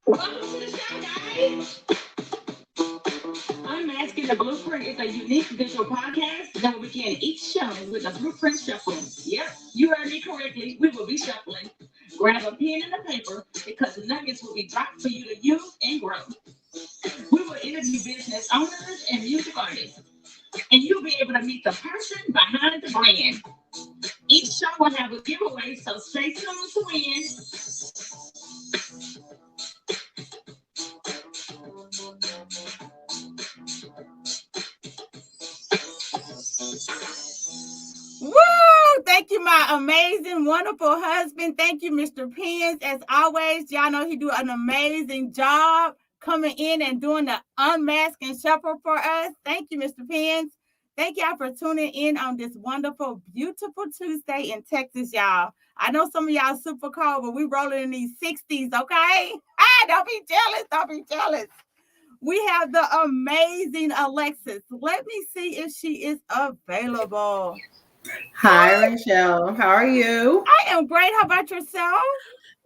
Welcome to the show, guys. Unmasking the Blueprint is a unique visual podcast that will begin each show with a blueprint shuffle. Yep, you heard me correctly. We will be shuffling. Grab a pen and a paper because the nuggets will be dropped for you to use and grow. We will interview business owners and music artists, and you'll be able to meet the person behind the brand. Each show will have a giveaway, so stay tuned to win. Woo! Thank you, my amazing, wonderful husband. Thank you, Mr. Pence. As always, y'all know he do an amazing job coming in and doing the unmasking shuffle for us. Thank you, Mr. Pence. Thank y'all for tuning in on this wonderful, beautiful Tuesday in Texas, y'all. I know some of y'all super cold, but we rolling in these 60s, okay? Don't be jealous. Don't be jealous. We have the amazing Alexis. Let me see if she is available. Hi, Rachel. How are you? I am great. How about yourself?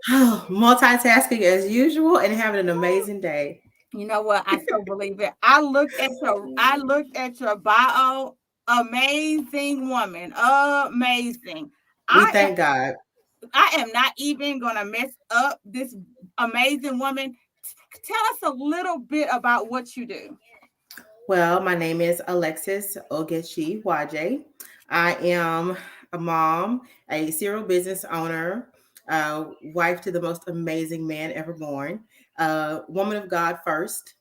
Oh, multitasking as usual and having an amazing day. You know what? I so believe it. I looked at your bio. Amazing woman. Amazing. We I am thank God. I am not even gonna mess up this amazing woman. Tell us a little bit about what you do. Well, my name is Alexis Ogechi Nwajei. I am a mom, a serial business owner, wife to the most amazing man ever born, woman of God first,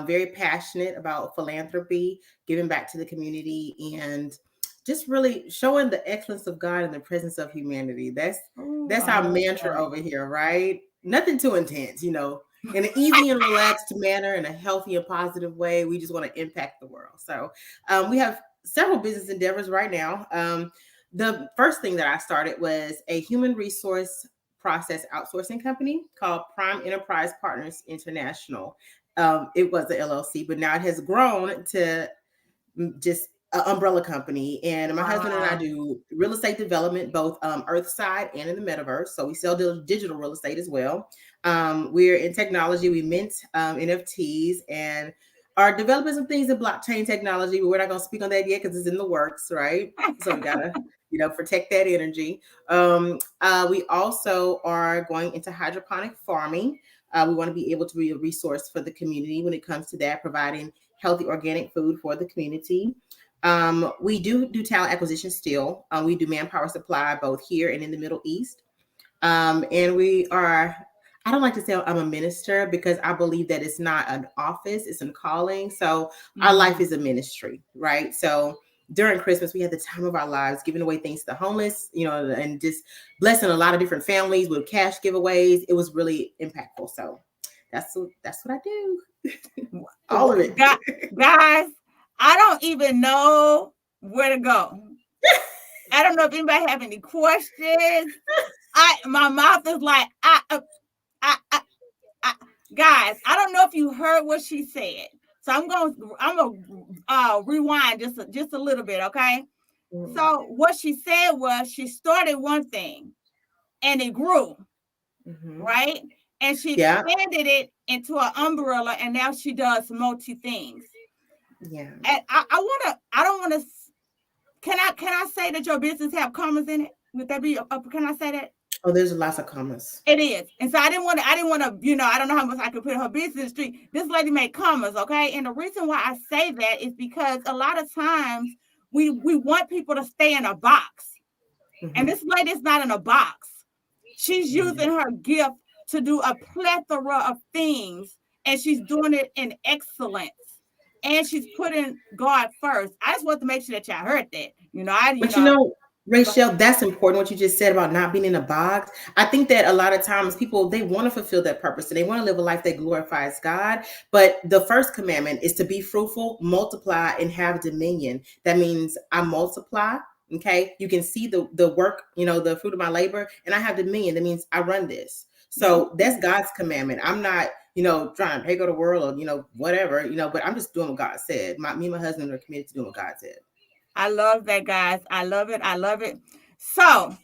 very passionate about philanthropy, giving back to the community, and just really showing the excellence of God in the presence of humanity. Ooh, That's I our love mantra that. over here, right? Nothing too intense, in an easy and relaxed manner, in a healthy and positive way. We just want to impact the world. So we have several business endeavors right now. The first thing that I started was a human resource process outsourcing company called Prime Enterprise Partners International. It was the LLC, but now it has grown to just an umbrella company. And my husband and I Wow. do real estate development, both earthside and in the metaverse. So we sell digital real estate as well. We're in technology. We mint NFTs and are developing some things in blockchain technology, but we're not going to speak on that yet because it's in the works, right? So we gotta, protect that energy. We also are going into hydroponic farming. We want to be able to be a resource for the community when it comes to that, providing healthy organic food for the community. We do talent acquisition still. We do manpower supply both here and in the Middle East. And we are, I don't like to say I'm a minister because I believe that it's not an office, it's a calling. So our life Mhm. is a ministry, right? So during Christmas, we had the time of our lives giving away things to the homeless, and just blessing a lot of different families with cash giveaways. It was really impactful. So that's what I do. All of it. Guys, I don't even know where to go. I don't know if anybody have any questions. My mouth is like I, guys. I don't know if you heard what she said, so I'm gonna rewind just a little bit, okay? Mm. So what she said was she started one thing and it grew, Mhm. right? And she Yeah. expanded it into an umbrella, and now she does multi things. Yeah. And I don't wanna. Can I say that your business have commas in it? Would that be can I say that? Oh, there's lots of commas. It is. And so I didn't want to, I don't know how much I could put her business street. This lady made commas, okay? And the reason why I say that is because a lot of times we want people to stay in a box. And Mhm. this lady's not in a box. She's Yeah. using her gift to do a plethora of things, and she's doing it in excellence. And she's putting God first. I just want to make sure that y'all heard that. But Rachel, that's important what you just said about not being in a box. I think that a lot of times people they want to fulfill that purpose and they want to live a life that glorifies God. But the first commandment is to be fruitful, multiply, and have dominion. That means I multiply. Okay, you can see the work, the fruit of my labor, and I have dominion. That means I run this. So that's God's commandment. I'm not, trying to take over the world or whatever, but I'm just doing what God said. Me and my husband are committed to doing what God said. I love that, guys. I love it. I love it. So,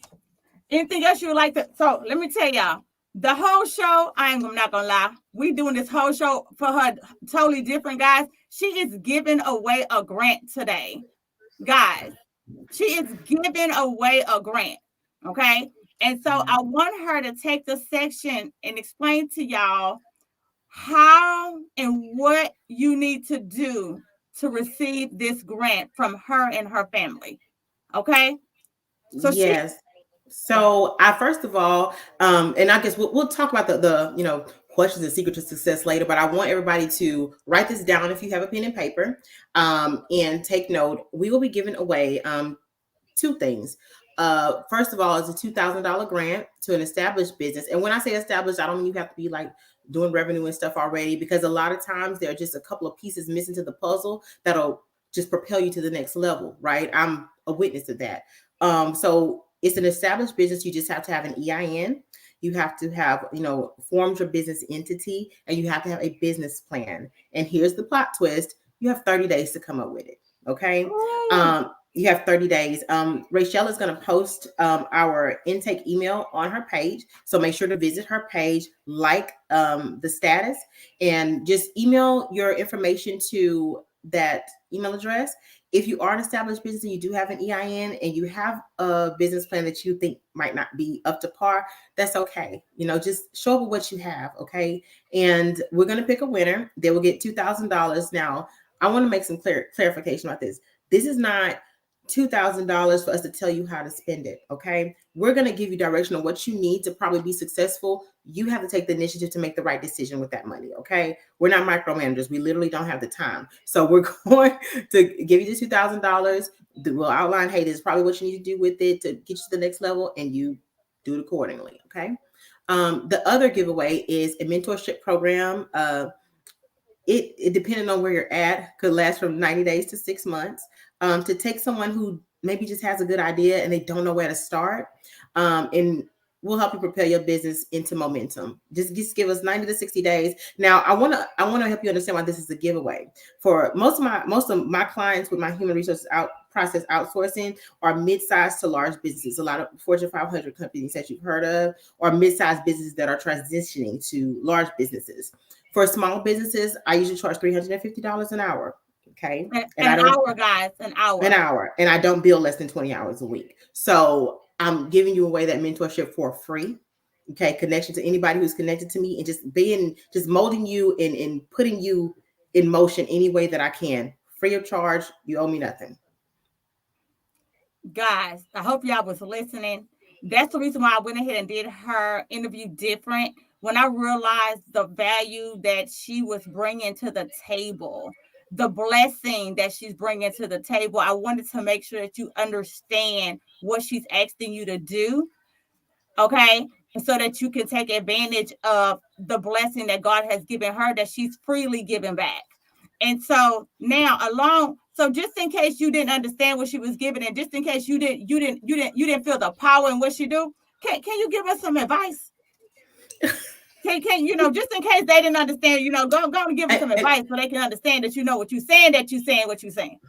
anything else you would like to? So, let me tell y'all. The whole show, I'm not gonna lie, we doing this whole show for her totally different, guys. She is giving away a grant today, guys. She is giving away a grant, okay? And so I want her to take the section and explain to y'all how and what you need to do to receive this grant from her and her family, okay? So Yes. So I first of all, and I guess we'll talk about the questions and secret to success later, but I want everybody to write this down if you have a pen and paper, and take note. We will be giving away two things. First of all, it's a $2,000 grant to an established business. And when I say established, I don't mean you have to be like doing revenue and stuff already, because a lot of times there are just a couple of pieces missing to the puzzle that'll just propel you to the next level, right? I'm a witness to that. So it's an established business. You just have to have an EIN. You have to have, formed your business entity, and you have to have a business plan. And here's the plot twist. You have 30 days to come up with it. Okay. You have 30 days. Rachel is going to post our intake email on her page. So make sure to visit her page, like the status, and just email your information to that email address. If you are an established business and you do have an EIN and you have a business plan that you think might not be up to par, that's okay. Just show up with what you have. Okay. And we're going to pick a winner. They will get $2,000. Now, I want to make some clarification about this. This is not $2,000 for us to tell you how to spend it. Okay. We're going to give you direction on what you need to probably be successful. You have to take the initiative to make the right decision with that money. Okay. We're not micromanagers. We literally don't have the time. So we're going to give you the $2,000. We'll outline, hey, this is probably what you need to do with it to get you to the next level, and you do it accordingly. Okay. The other giveaway is a mentorship program. It depending on where you're at, could last from 90 days to 6 months, to take someone who maybe just has a good idea and they don't know where to start. And we'll help you prepare your business into momentum. Just give us 90 to 60 days. Now, I want to help you understand why this is a giveaway. For most of my clients with my human resources process outsourcing are mid-sized to large businesses. A lot of Fortune 500 companies that you've heard of, or mid-sized businesses that are transitioning to large businesses. For small businesses, I usually charge $350 an hour. Okay. An hour, guys, an hour. An hour. And I don't bill less than 20 hours a week. So I'm giving you away that mentorship for free. Okay. Connection to anybody who's connected to me, and just molding you and putting you in motion any way that I can. Free of charge. You owe me nothing. Guys, I hope y'all was listening. That's the reason why I went ahead and did her interview different. When I realized the value that she was bringing to the table, the blessing that she's bringing to the table, I wanted to make sure that you understand what she's asking you to do, okay? And so that you can take advantage of the blessing that God has given her, that she's freely giving back. And so now so just in case you didn't understand what she was giving, and just in case you didn't feel the power in what she do, can you give us some advice? Can just in case they didn't understand, go and give them some advice so they can understand that you know what you're saying, what you're saying.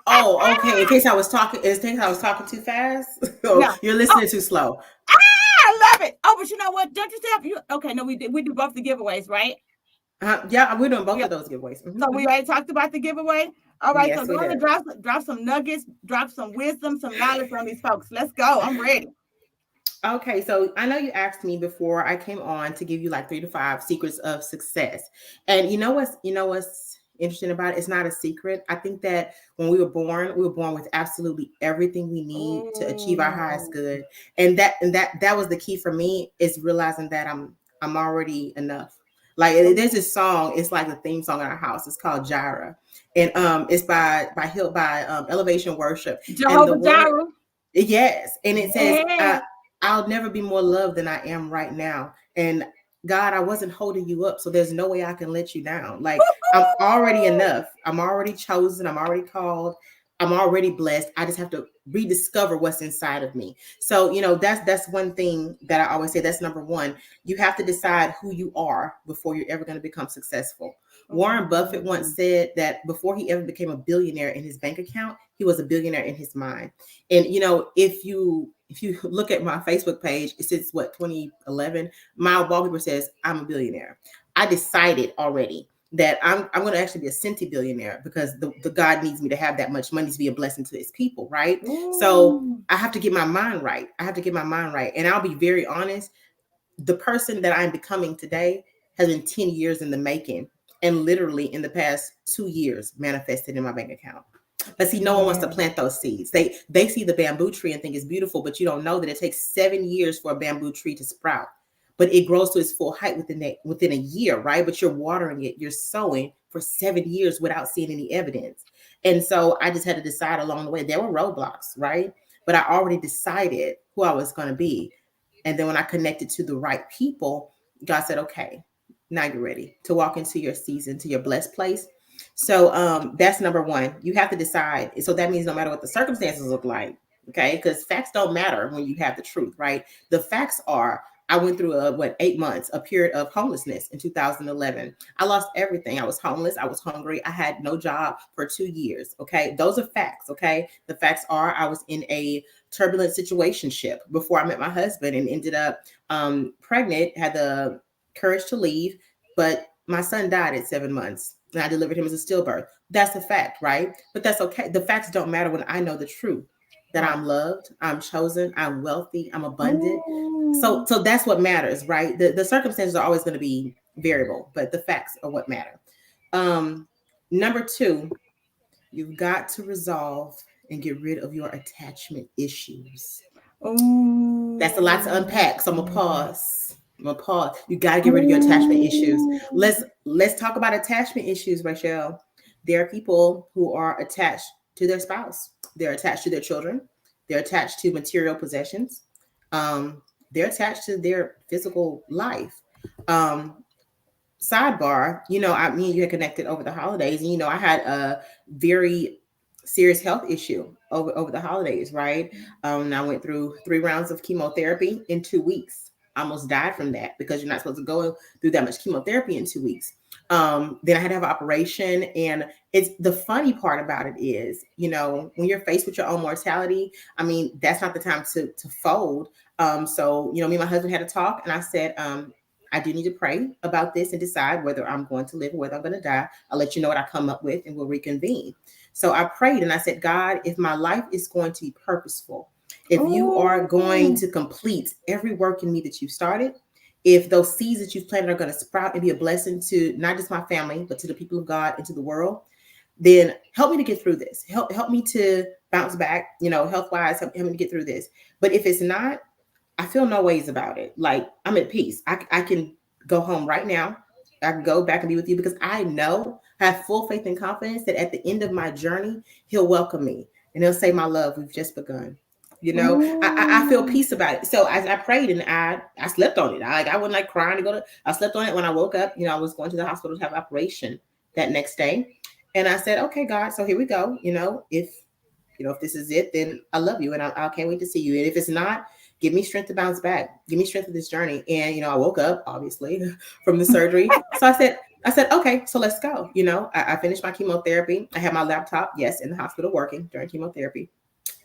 Oh, okay. In case I was talking too fast. No. You're listening too slow. I love it. Oh, but you know what? Don't you stop? Okay, no, we do both the giveaways, right? Yeah, we're doing both of those giveaways. Mm-hmm. So we already talked about the giveaway. All right, yes, so go ahead and drop some nuggets, drop some wisdom, some knowledge on these folks. Let's go. I'm ready. Okay, so I know you asked me before I came on to give you like 3 to 5 secrets of success. And you know what's interesting about it? It's not a secret. I think that when we were born with absolutely everything we need to achieve our highest good. And that was the key for me, is realizing that I'm already enough. Like there's this song, it's like the theme song in our house. It's called Jireh. And it's by Elevation Worship. Jehovah Jireh. Yes. And it says, I'll never be more loved than I am right now. And God, I wasn't holding you up, so there's no way I can let you down. Like I'm already enough. I'm already chosen. I'm already called. I'm already blessed. I just have to rediscover what's inside of me. So, that's one thing that I always say. That's number one. You have to decide who you are before you're ever going to become successful. Warren Buffett once said that before he ever became a billionaire in his bank account, he was a billionaire in his mind. And, if you if you look at my Facebook page, it says what 2011. My wallpaper says I'm a billionaire. I decided already that I'm going to actually be a centibillionaire because the God needs me to have that much money to be a blessing to his people, right? Ooh. So I have to get my mind right. I have to get my mind right. And I'll be very honest, the person that I'm becoming today has been 10 years in the making and literally in the past 2 years manifested in my bank account. But see, no one wants to plant those seeds. They see the bamboo tree and think it's beautiful, but you don't know that it takes 7 years for a bamboo tree to sprout. But it grows to its full height within a year, right? But you're watering it, you're sowing for 7 years without seeing any evidence. And so I just had to decide along the way. There were roadblocks, right? But I already decided who I was going to be. And then when I connected to the right people, God said, okay, now you're ready to walk into your season, to your blessed place. So that's number one. You have to decide. So that means no matter what the circumstances look like, okay, because facts don't matter when you have the truth, right? The facts are, I went through 8 months, a period of homelessness in 2011. I lost everything. I was homeless. I was hungry. I had no job for 2 years. Okay. Those are facts. Okay. The facts are I was in a turbulent situationship before I met my husband and ended up pregnant, had the courage to leave, but my son died at 7 months and I delivered him as a stillbirth. That's a fact, right? But that's okay. The facts don't matter when I know the truth, that I'm loved, I'm chosen, I'm wealthy, I'm abundant. So that's what matters, right? The circumstances are always going to be variable, but the facts are what matter. Number two, you've got to resolve and get rid of your attachment issues. That's a lot to unpack. So I'm gonna pause. You got to get rid of your attachment issues. Let's talk about attachment issues, Rachel. There are people who are attached to their spouse. They're attached to their children. They're attached to material possessions. They're attached to their physical life. Sidebar, me and you had connected over the holidays, and I had a very serious health issue over the holidays, right? And I went through 3 rounds of chemotherapy in 2 weeks. I almost died from that because you're not supposed to go through that much chemotherapy in 2 weeks. Then I had to have an operation, and it's the funny part about it is, when you're faced with your own mortality, I mean, that's not the time to fold. So me and my husband had a talk, and I said, I do need to pray about this and decide whether I'm going to live or whether I'm going to die. I'll let you know what I come up with and we'll reconvene. So I prayed and I said, God, if my life is going to be purposeful, if you are going to complete every work in me that you've started, if those seeds that you've planted are going to sprout and be a blessing to not just my family, but to the people of God and to the world, then help me to get through this. Help me to bounce back, health-wise, help me to get through this. But if it's not, I feel no ways about it. Like, I'm at peace. I can go home right now. I can go back and be with you because I have full faith and confidence that at the end of my journey, he'll welcome me and he'll say, my love, we've just begun. I feel peace about it. So as I prayed and I slept on it. I wasn't like crying I slept on it. When I woke up, I was going to the hospital to have an operation that next day. And I said, okay, God, so here we go. If this is it, then I love you and I can't wait to see you. And if it's not, give me strength to bounce back. Give me strength to this journey. And, I woke up, obviously, from the surgery. So I said, okay, so let's go. I finished my chemotherapy. I had my laptop, yes, in the hospital working during chemotherapy.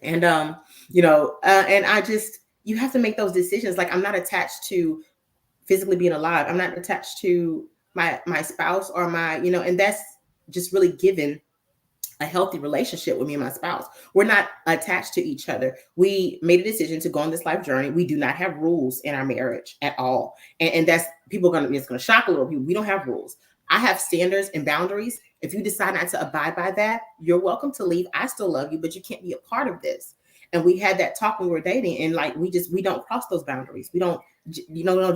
And, and I just, you have to make those decisions. Like, I'm not attached to physically being alive. I'm not attached to my spouse or and that's just really given a healthy relationship with me and my spouse. We're not attached to each other. We made a decision to go on this life journey. We do not have rules in our marriage at all. And that's it's going to shock a little people. We don't have rules. I have standards and boundaries. If you decide not to abide by that, you're welcome to leave. I still love you, but you can't be a part of this. And we had that talk when we were dating, and like, we don't cross those boundaries. We don't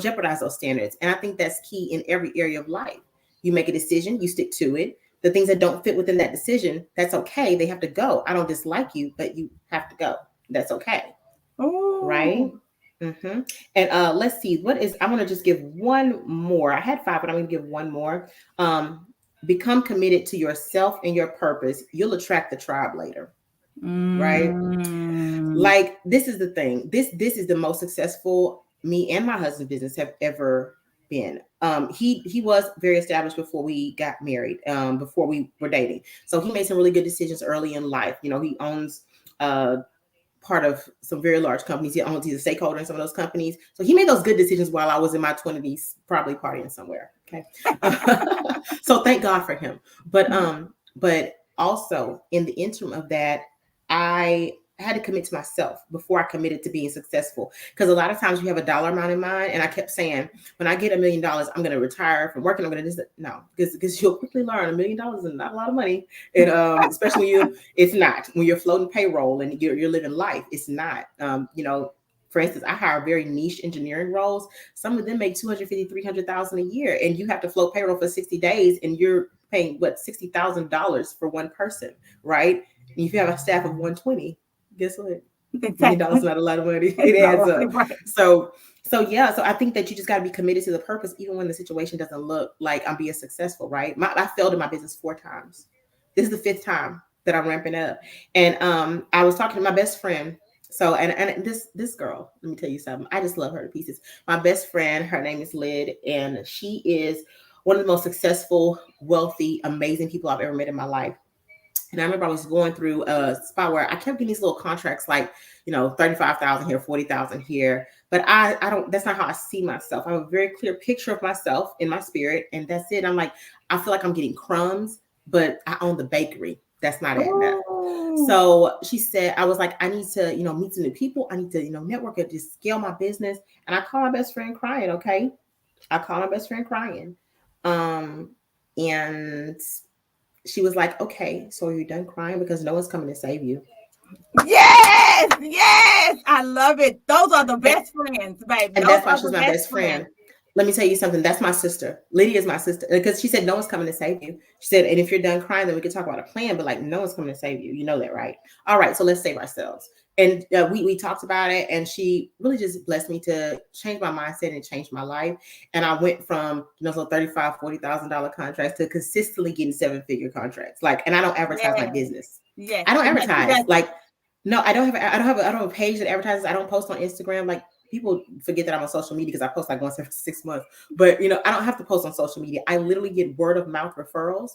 jeopardize those standards. And I think that's key in every area of life. You make a decision, you stick to it. The things that don't fit within that decision, that's okay. They have to go. I don't dislike you, but you have to go. That's okay. Right? Mm-hmm. And let's see. I'm going to just give one more. I had 5, but I'm going to give one more. Become committed to yourself and your purpose. You'll attract the tribe later. Right? Like, this is the thing. This is the most successful me and my husband's business have ever been. He was very established before we got married, before we were dating. So he made some really good decisions early in life. He owns part of some very large companies. He's a stakeholder in some of those companies. So he made those good decisions while I was in my 20s, probably partying somewhere. Okay. So thank God for him. But also in the interim of that, I had to commit to myself before I committed to being successful. Because a lot of times you have a dollar amount in mind. And I kept saying, when I get $1 million, I'm going to retire from working. I'm going to just, no, because you'll quickly learn $1 million is not a lot of money. And especially it's not when you're floating payroll and you're living life. It's not, for instance, I hire very niche engineering roles. Some of them make $250,000, $300,000 a year, and you have to float payroll for 60 days, and you're paying $60,000 for one person, right? And if you have a staff of 120, guess what? $1 million is not a lot of money. It adds up. Right. So I think that you just got to be committed to the purpose, even when the situation doesn't look like I'm being successful, right? I failed in my business 4 times. This is the 5th time that I'm ramping up. And I was talking to my best friend. So, and this girl, let me tell you something. I just love her to pieces. My best friend, her name is Lyd, and she is one of the most successful, wealthy, amazing people I've ever met in my life. And I remember I was going through a spot where I kept getting these little contracts, like, 35,000 here, 40,000 here. But I don't, that's not how I see myself. I have a very clear picture of myself in my spirit. And that's it. I'm like, I feel like I'm getting crumbs, but I own the bakery. That's not it. So she said, I was like, I need to, meet some new people. I need to, network and just scale my business. And I call my best friend crying. Okay. I call my best friend crying. And she was like, okay, so you're done crying because no one's coming to save you. Yes. I love it. Those are the best friends, baby. And that's why she's my best friend. Let me tell you something. That's my sister. Lydia is my sister. Because she said, no one's coming to save you. She said, and if you're done crying, then we can talk about a plan. But like, no one's coming to save you. You know that, right? All right. So let's save ourselves. And we talked about it. And she really just blessed me to change my mindset and change my life. And I went from, so $35,000, $40,000 contracts to consistently getting 7-figure contracts. Like, and I don't advertise my business. Yeah. I don't advertise. Like, no, I don't have a page that advertises. I don't post on Instagram. Like, people forget that I'm on social media because I post like once every 6 months. But, I don't have to post on social media. I literally get word of mouth referrals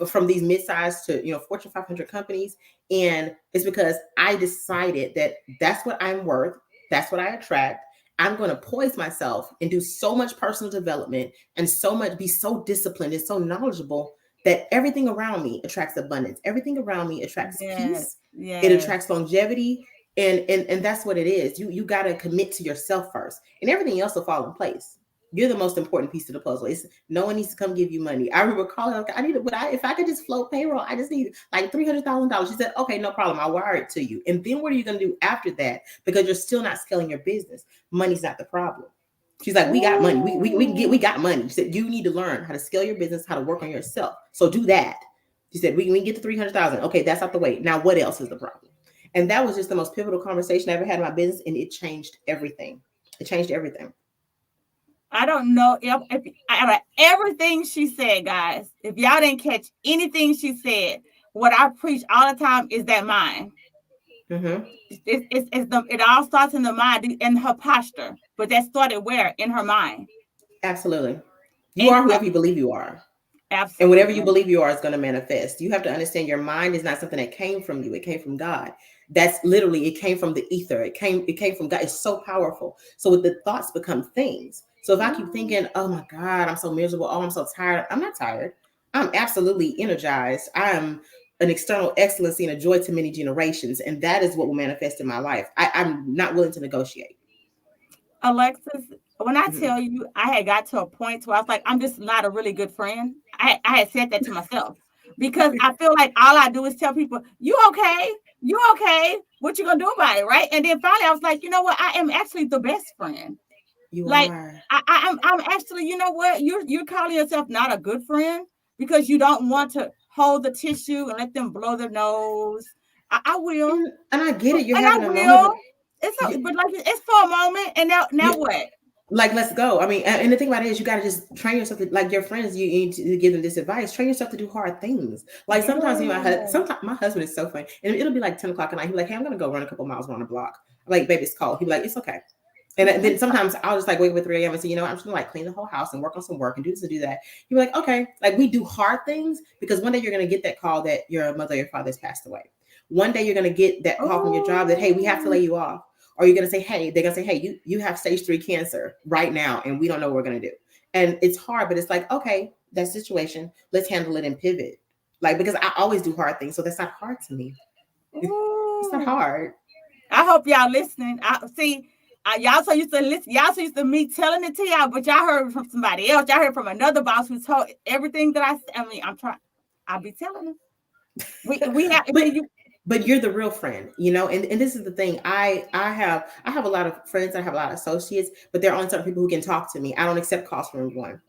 from these mid-sized to, Fortune 500 companies. And it's because I decided that that's what I'm worth. That's what I attract. I'm going to poise myself and do so much personal development and be so disciplined and so knowledgeable that everything around me attracts abundance. Everything around me attracts peace. Yes. It attracts longevity. And that's what it is. You got to commit to yourself first, and everything else will fall in place. You're the most important piece of the puzzle. No one needs to come give you money. I remember calling, if I could just float payroll, I just need like $300,000. She said, okay, no problem. I'll wire it to you. And then what are you going to do after that? Because you're still not scaling your business. Money's not the problem. She's like, we got money. We got money. She said, you need to learn how to scale your business, how to work on yourself. So do that. She said, we can get to 300,000. Okay, that's out the way. Now, what else is the problem? And that was just the most pivotal conversation I ever had in my business. And it changed everything. It changed everything. I don't know if everything she said, guys, if y'all didn't catch anything she said, what I preach all the time is that mind. Mm-hmm. It all starts in the mind, in her posture. But that started where? In her mind. Absolutely. You are whoever you believe you are. Absolutely. And whatever you believe you are is going to manifest. You have to understand your mind is not something that came from you. It came from God. That's literally, it came from the ether. It came from God. It's so powerful. So with the thoughts become things. So if I keep thinking, oh my God, I'm so miserable. Oh, I'm so tired. I'm not tired. I'm absolutely energized. I am an external excellency and a joy to many generations. And that is what will manifest in my life. I'm not willing to negotiate. Alexis, when I tell you, I had got to a point where I was like, I'm just not a really good friend. I had said that to myself because I feel like all I do is tell people, you okay? You okay? What you gonna do about it, right? And then finally I was like, you know what? I am actually the best friend. You like, are. I'm actually, you know what? You're calling yourself not a good friend because you don't want to hold the tissue and let them blow their nose. I will. And I get it. You're having a moment. But like it's for a moment, and now what? Like, let's go. I mean, and the thing about it is, you got to just train yourself to, like your friends. You need to give them this advice. Train yourself to do hard things. Like sometimes, sometimes my husband is so funny, and it'll be like 10 o'clock at night. He's like, "Hey, I'm gonna go run a couple miles around the block." I'm like, "Baby, it's cold." He'll be like, "It's okay." And then sometimes I'll just like wake up at 3 a.m. and say, I'm just gonna like clean the whole house and work on some work and do this and do that. You're like, okay, like we do hard things because one day you're gonna get that call that your mother or your father has passed away. One day you're going to get that call from your job that, hey, we have to lay you off. Or you're going to say, hey, they're going to say, hey, you have stage 3 cancer right now, and we don't know what we're going to do. And it's hard, but it's like, okay, that situation, let's handle it and pivot. Like, because I always do hard things, so that's not hard to me. It's not hard. I hope y'all listening. I see. Y'all so used to listen. Y'all so used to me telling it to y'all, but y'all heard from somebody else. Y'all heard from another boss who told everything that I mean, I'm trying. I'll be telling them. We have. But you're the real friend, you know. And this is the thing. I have a lot of friends. I have a lot of associates, but there are only certain people who can talk to me. I don't accept calls from everyone.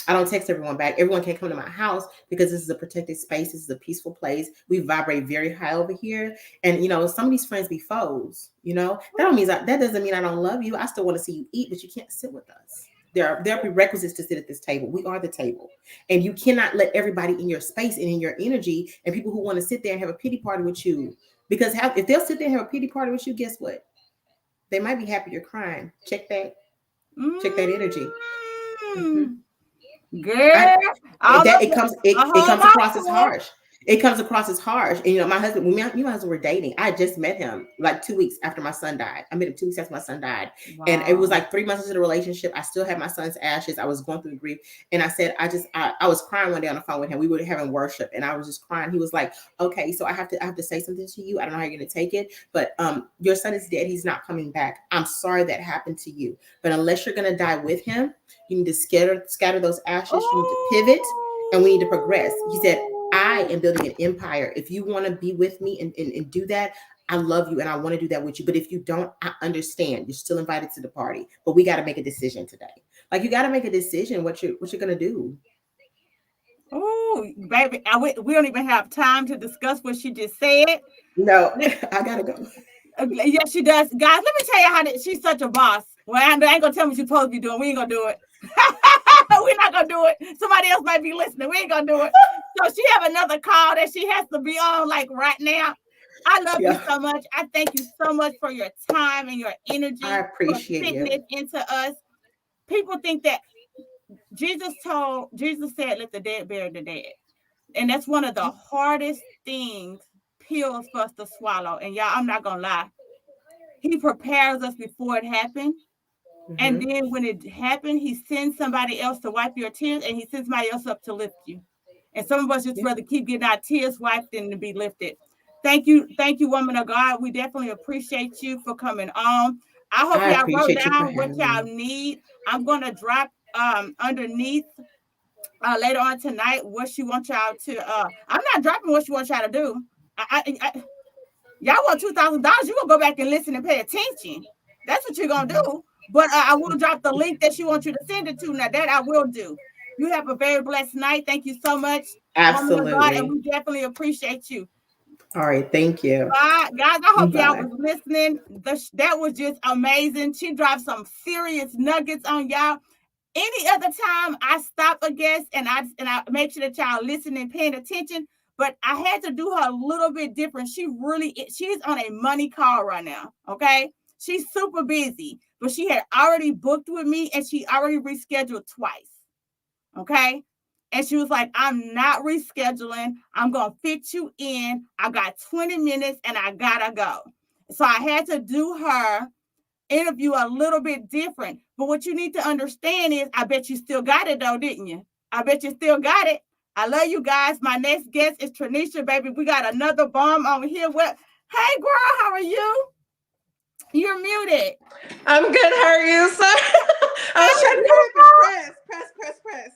I don't text everyone back. Everyone can't come to my house because this is a protected space. This is a peaceful place. We vibrate very high over here. And, you know, some of these friends be foes, you know. That doesn't mean I don't love you. I still want to see you eat, but you can't sit with us. There are prerequisites to sit at this table. We are the table. And you cannot let everybody in your space and in your energy and people who want to sit there and have a pity party with you. Because if they'll sit there and have a pity party with you, guess what? They might be happy you're crying. Check that. Check that energy. Mm-hmm. Girl, it comes across as harsh. It comes across as harsh. And, you know, my husband, me and my husband were dating. I just met him like 2 weeks after my son died. I met him 2 weeks after my son died. Wow. And it was like 3 months into the relationship. I still had my son's ashes. I was going through grief. And I said, I was crying one day on the phone with him. We were having worship and I was just crying. He was like, okay, so I have to say something to you. I don't know how you're going to take it, but your son is dead. He's not coming back. I'm sorry that happened to you. But unless you're going to die with him, you need to scatter those ashes. You need to pivot and we need to progress. He said, I am building an empire. If you want to be with me and do that, I love you and I want to do that with you. But if you don't, I understand. You're still invited to the party. But we got to make a decision today. Like, you got to make a decision what you're going to do. Oh, baby, we don't even have time to discuss what she just said. No, I got to go. Yes, she does. Guys, let me tell you how she's such a boss. Well, I ain't going to tell me what you're supposed to be doing. We ain't going to do it. We're not gonna do it. Somebody else might be listening. We ain't gonna do it. So she have another call that she has to be on like right now. I love you so much. I thank you so much for your time and your energy. I appreciate you. Into us. People think that Jesus said, let the dead bury the dead. And that's one of the hardest pills for us to swallow. And y'all, I'm not gonna lie. He prepares us before it happened. Mm-hmm. And then when it happened, he sends somebody else to wipe your tears and he sends somebody else up to lift you. And some of us just rather keep getting our tears wiped than to be lifted. Thank you, woman of God. We definitely appreciate you for coming on. I hope y'all wrote down what y'all need. I'm going to drop underneath later on tonight what she wants y'all to. I'm not dropping what she wants y'all to do. Y'all want $2,000, you're going to go back and listen and pay attention. That's what you're going to do. But I will drop the link that she wants you to send it to. Now, that I will do. You have a very blessed night. Thank you so much. Absolutely. God, and we definitely appreciate you. All right. Thank you. Bye. Guys, I hope y'all was listening. That was just amazing. She dropped some serious nuggets on y'all. Any other time I stop a guest and I make sure that y'all listening and paying attention, but I had to do her a little bit different. She's on a money call right now. Okay. She's super busy, but she had already booked with me and she already rescheduled twice. Okay. And she was like, I'm not rescheduling. I'm going to fit you in. I got 20 minutes and I got to go. So I had to do her interview a little bit different. But what you need to understand is, I bet you still got it though, didn't you? I bet you still got it. I love you guys. My next guest is Troineshia, baby. We got another bomb on here. Hey, girl, how are you? You're muted. I'm good. How are you, sir? I was trying to press.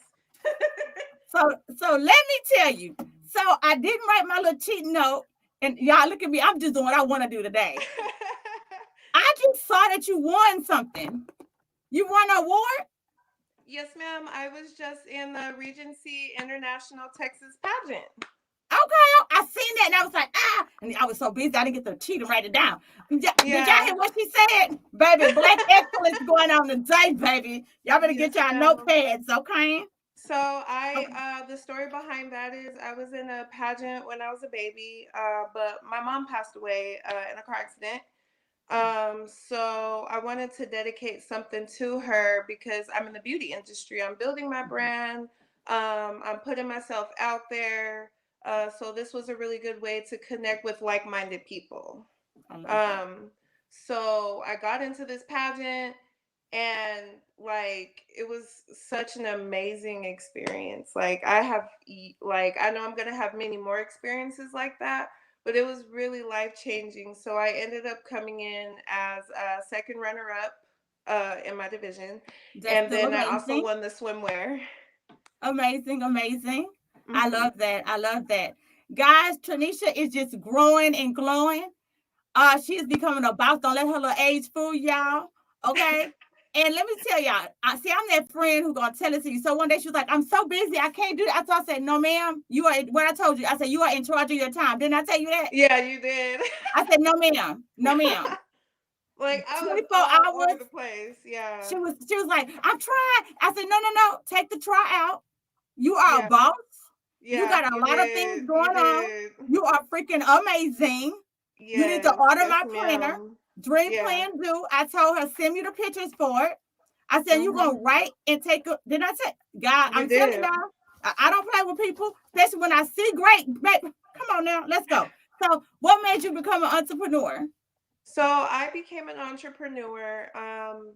So let me tell you. So I didn't write my little cheat note, and y'all look at me. I'm just doing what I want to do today. I just saw that you won something. You won an award? Yes, ma'am. I was just in the Regency International Texas pageant. Okay, I seen that and I was like, and I was so busy I didn't get the cheat to write it down. Did y'all hear what she said? Baby, Black excellence going on today, baby. Y'all better get y'all notepads, okay? So the story behind that is I was in a pageant when I was a baby, but my mom passed away in a car accident. So I wanted to dedicate something to her because I'm in the beauty industry. I'm building my brand. I'm putting myself out there. So this was a really good way to connect with like-minded people. I love that. So I got into this pageant, and like it was such an amazing experience. Like like I know I'm gonna have many more experiences like that, but it was really life changing. So I ended up coming in as a second runner up in my division, That's and still then I also amazing. won the swimwear. Amazing, amazing. I Hmm. love that. I love that. Guys, Troineshia is just growing and glowing. She is becoming a boss. Don't let her little age fool y'all. Okay. And let me tell y'all, see, I'm that friend who gonna tell it to you. So one day she was like, I'm so busy, I can't do that. So I said, no, ma'am, you are what I told you. I said, you are in charge of your time. Didn't I tell you that? Yeah, you did. I said, no, ma'am, no, ma'am. Like I was 24 all over hours. the place. Yeah. She was like, I'm trying. I said, no, no, no, take the try out. You are a Yeah. boss. You Yeah, got a you lot of things did. You going on. did. You are freaking amazing. You need to Yes. order Yes, my planner. ma'am. Dream Yeah. plan due. I told her, send me the pictures for it. I said, you Mhm. going to write and take a, did I say, God, You I'm telling did. y'all, I don't play with people, especially when I see great, baby. Come on now, let's go. So what made you become an entrepreneur? So I became an entrepreneur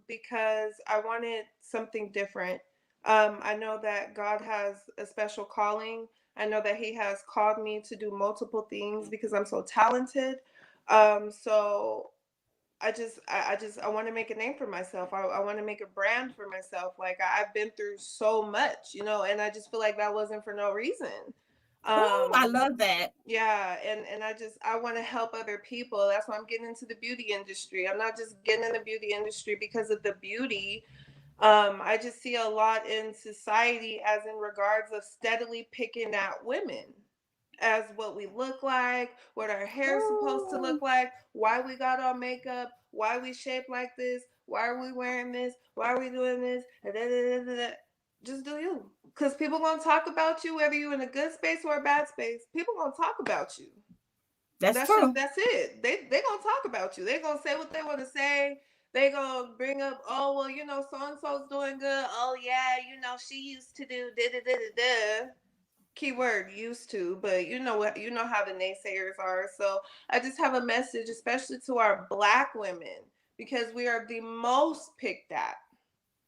because I wanted something different. I know that God has a special calling. I know that He has called me to do multiple things because I'm so talented. So I want to make a name for myself. I want to make a brand for myself. Like I've been through so much, and I just feel like that wasn't for no reason. Oh, I Um, love that. yeah, and I want to help other people. That's why I'm getting into the beauty industry. I'm not just getting in the beauty industry because of the beauty. I just see a lot in society as in regards of steadily picking at women as what we look like, what our hair is supposed to Oh, look like, why we got our makeup, why we shape like this, why are we wearing this, why are we doing this, just do you. Because people gonna talk about you whether you're in a good space or a bad space. People gonna talk about you. that's true. That's it. They gonna talk about you. They gonna say what they want to say. They gonna bring up, oh well, so and so's doing good. Oh yeah, she used to do da da da da da. Keyword used to, but you know what, how the naysayers are. So I just have a message, especially to our Black women, because we are the most picked at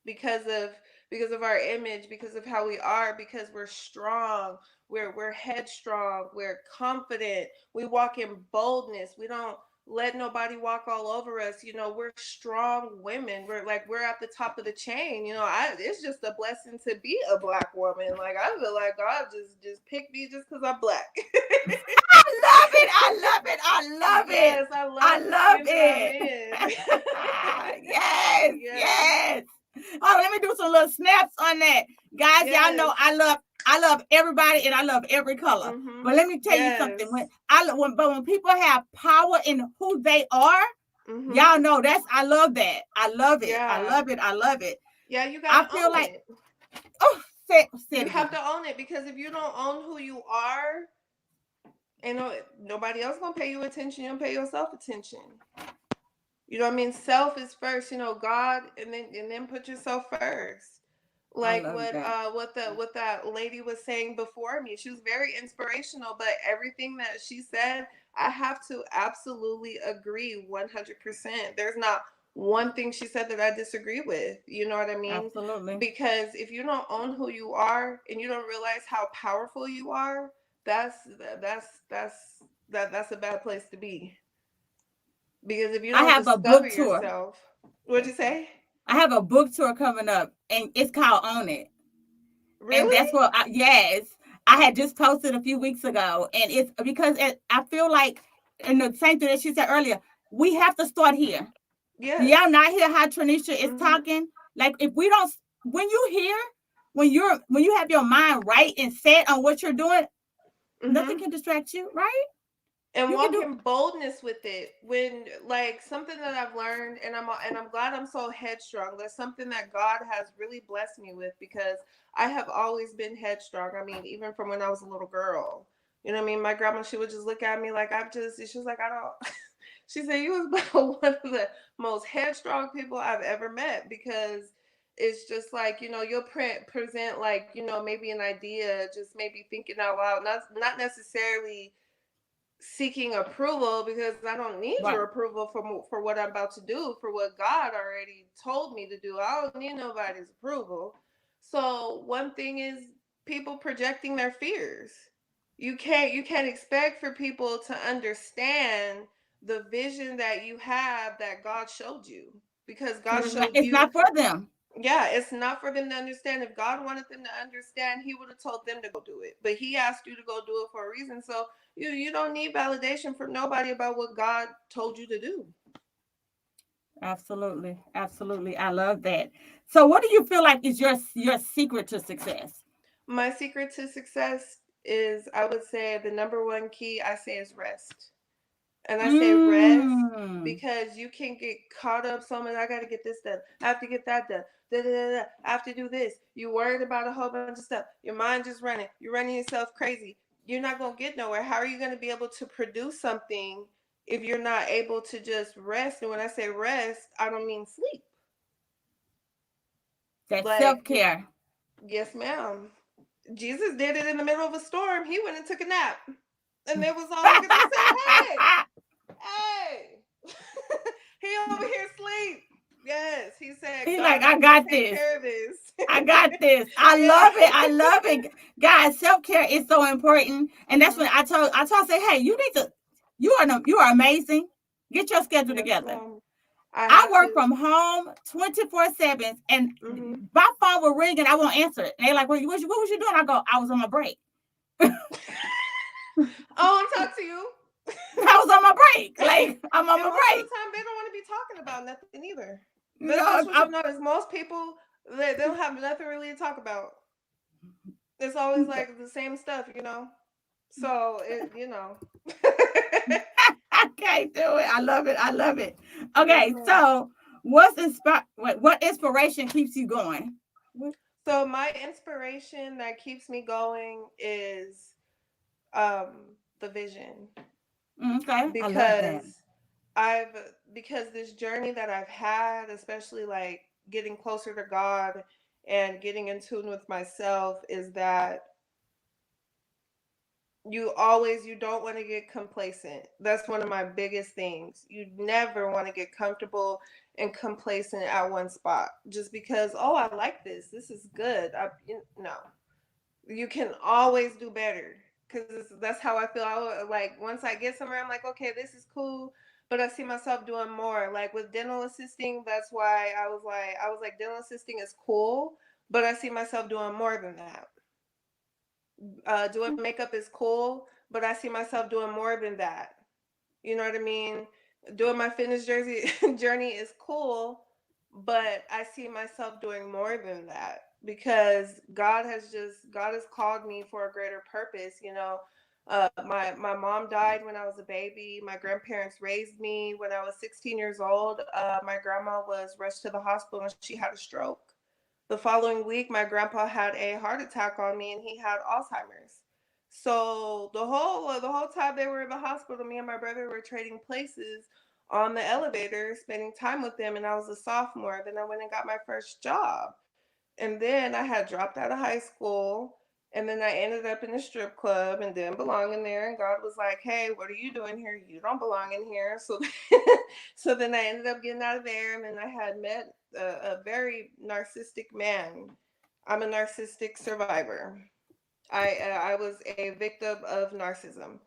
because of our image, because of how we are, because we're strong, we're headstrong, we're confident, we walk in boldness, we don't let nobody walk all over us. We're strong women, we're at the top of the chain. It's just a blessing to be a Black woman. Like I feel like God just picked me just because I'm Black. I love it. I love it. I love it. Yes, I I love the love skin that I'm it. in. Yes, Yes. yes. Oh, let me do some little snaps on that. Guys, y'all know Yes. I love everybody and I love every color. Mhm. But let me tell you something. Yes. When people have power in who they are, Mhm. y'all know I love that. I love it. I Yeah. love it. I love it. Yeah, you got I to feel own like, it. oh, say You it have again. to own it, because if you don't own who you are, ain't nobody else going to pay you attention. You don't pay yourself attention. You know what I mean? Self is first, God, and then put yourself first. I Like love that. what that lady was saying before me. She was very inspirational, but everything that she said, I have to absolutely agree 100%. There's not one thing she said that I disagree with. You know what I mean? Absolutely. Because if you don't own who you are and you don't realize how powerful you are, that's that's that's a bad place to be. Because if you I don't have a discover book tour. yourself, what'd you say? I have a book tour coming up, and it's called Own It. And Really? that's what, yes, I had just posted a few weeks ago. And it's because I feel like, and the same thing that she said earlier, we have to start here. Do Yes. y'all not hear how Troineshia is Mhm. talking? Like, if we don't, when you hear, when you have your mind right and set on what you're doing, nothing Mhm. can distract you, right? And You can walk do. in boldness with it. When like something that I've learned, and I'm glad I'm so headstrong. That's something that God has really blessed me with, because I have always been headstrong. I mean, even from when I was a little girl. You know what I mean? My grandma, she would just look at me like she was like, I don't she said, you was about one of the most headstrong people I've ever met, because it's just like, you'll present like, maybe an idea, just maybe thinking out loud, not necessarily seeking approval, because I don't need Right. your approval for what I'm about to do, for what God already told me to do. I don't need nobody's approval. So one thing is people projecting their fears. You can't expect for people to understand the vision that you have that God showed you, because God showed It's you. not for them. Yeah, it's not for them to understand. If God wanted them to understand, he would have told them to go do it. But he asked you to go do it for a reason. So you don't need validation from nobody about what God told you to do. Absolutely. Absolutely. I love that. So what do you feel like is your secret to success? My secret to success is, I would say, the number one key I say is rest. And I say rest Mm. because you can get caught up so much. I got to get this done. I have to get that done. Da, da, da, da. I have to do this. You're worried about a whole bunch of stuff. Your mind just running. You're running yourself crazy. You're not going to get nowhere. How are you going to be able to produce something if you're not able to just rest? And when I say rest, I don't mean sleep. That's Like, self-care. yes, ma'am. Jesus did it in the middle of a storm. He went and took a nap. And it was all because he said, hey, he over here sleep. Yes, he said, He's like, God I is going got to take this. care of this. I got this. I Yeah. love it. I love it. Guys, self-care is so important. And that's when I told I say, hey, you are amazing. Get your schedule Yes, together. ma'am. I I have work to. from home 24/7, and Mm-hmm. my phone will ring and I won't answer it. And they're like, what was you doing? I go, I was on my break. Oh, I'm talking to you. I was on my break. Like, I'm on And my most of break. the time, they don't want to be talking about nothing either. That's No, what you notice. Most people, they don't have nothing really to talk about. It's always like the same stuff. So, I can't do it. I love it. I love it. Yes, Okay, ma'am. so what inspiration keeps you going? So my inspiration that keeps me going is the vision, Okay, I love that. because I've because this journey that I've had, especially like getting closer to God and getting in tune with myself, is that you don't want to get complacent. That's one of my biggest things. You never want to get comfortable and complacent at one spot just because, oh, I like this. This is good. No, you can always do better, because that's how I feel. Like once I get somewhere, I'm like, okay, this is cool, but I see myself doing more. Like with dental assisting, that's why I was like dental assisting is cool, but I see myself doing more than that. Doing makeup is cool, but I see myself doing more than that. You know what I mean? Doing my fitness jersey journey is cool, but I see myself doing more than that, because God has called me for a greater purpose. My mom died when I was a baby. My grandparents raised me when I was 16 years old. My grandma was rushed to the hospital and she had a stroke. The following week, my grandpa had a heart attack on me and he had Alzheimer's. So the whole time they were in the hospital, me and my brother were trading places on the elevator, spending time with them. And I was a sophomore. Then I went and got my first job. And then I had dropped out of high school. And then I ended up in a strip club and didn't belong in there. And God was like, hey, what are you doing here? You don't belong in here. So, so then I ended up getting out of there. And then I had met a very narcissistic man. I'm a narcissistic survivor. I was a victim of narcissism,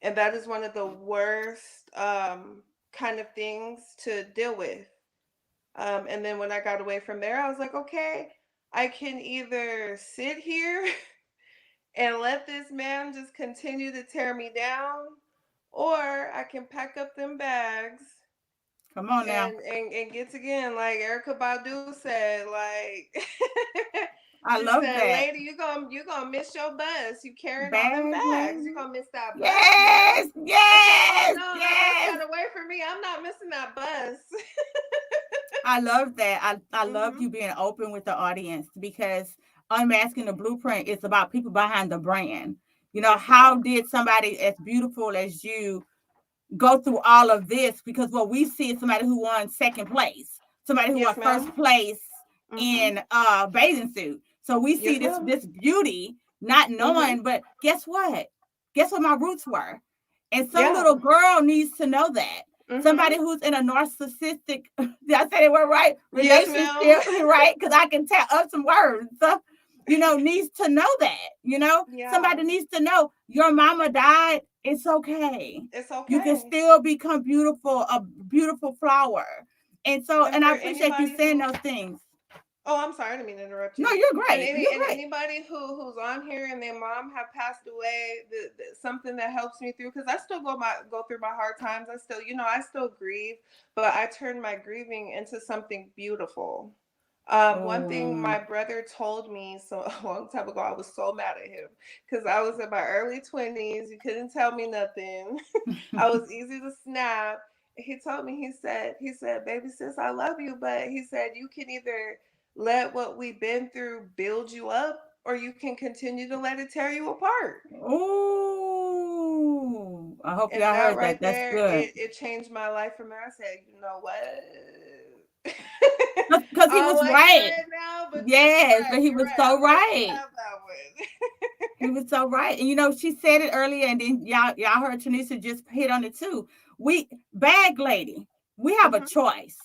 and that is one of the worst kind of things to deal with. And then when I got away from there, I was like, okay, I can either sit here and let this man just continue to tear me down, or I can pack up them bags Come on now. and get again, like Erica Badu said, like I she love said, that. lady, you gonna miss your bus. You carrying all them bags. You Baby. gonna miss that bus, girl. Yes, I said, oh yes, no, that bus yes. got away from me. I'm not missing that bus. I love that. I love Hmm. you being open with the audience because unmasking the blueprint is about people behind the brand. Yes, How ma'am. did somebody as beautiful as you go through all of this? Because what we see is somebody who won second place, somebody who won Yes, first ma'am. place in bathing suit. So we see Yes, this ma'am. this beauty, not knowing, but guess what? Guess what my roots were? And some Yeah. little girl needs to know that. Somebody who's in a narcissistic, did I say the word right? Yes, ma'am. Relationship, right? Because I can tell up some words. So, needs to know that. Yeah. Somebody needs to know your mama died. It's okay. It's You can okay. still become beautiful, a beautiful flower. And so, And and for I appreciate you anybody saying who those things. Oh, I'm sorry, I didn't mean to interrupt No, you. you're And great. You're great. anybody who's on here and their mom have passed away, something that helps me through, because I still go through my hard times. I still, I still grieve, but I turn my grieving into something beautiful. One thing Oh. my brother told me so a long time ago, I was so mad at him because I was in my early 20s. You couldn't tell me nothing. I was easy to snap. He told me, he said, baby sis, I love you, but he said, you can either let what we've been through build you up, or you can continue to let it tear you apart. Oh, I hope And y'all that heard that. right That's there, good. it changed my life from there. I said, you know what? Because he I don't was like right. hearing it now, but you're Yes, but right. he You're was right. so I'm letting you right. have that one. He was so right. And she said it earlier, and then y'all heard Tanisha just hit on it too. Bag lady, we have a Hmm. choice.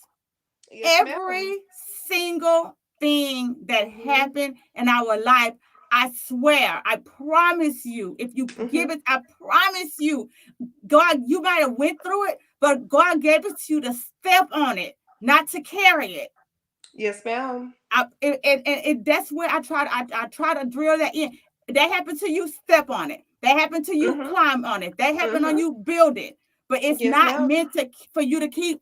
Yes, ma'am. Every single thing that Hmm. happened in our life, I swear, I promise you, if you give Hmm. it, I promise you, God, you might have went through it, but God gave it to you to step on it, not to carry it. Yes, ma'am. That's where I try to drill that in. That happened to you, step on it. That happened to you, Hmm. climb on it. That happened on Hmm. you, build it. But it's Yes, not ma'am. meant for you to keep.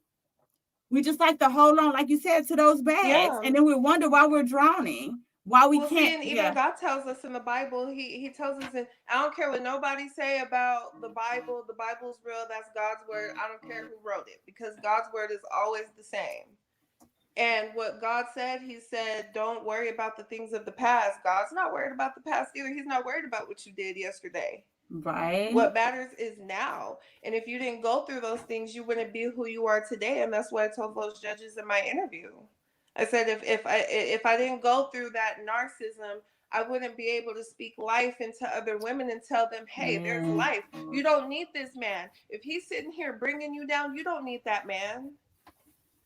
We just like to hold on, like you said, to those bags, Yeah. and then we wonder why we're drowning, why we Well, see, can't. and even Yeah, God tells us in the Bible, He tells us, and I don't care what nobody say about the Bible. The Bible's real. That's God's word. I don't care who wrote it, because God's word is always the same. And what God said, He said, don't worry about the things of the past. God's not worried about the past either. He's not worried about what you did yesterday. right. What matters is now. And if you didn't go through those things, you wouldn't be who you are today. And that's what I told those judges in my interview. I said, if I didn't go through that narcissism, I wouldn't be able to speak life into other women and tell them, hey, there's Yeah, life. You don't need this man. If he's sitting here bringing you down, you don't need that man.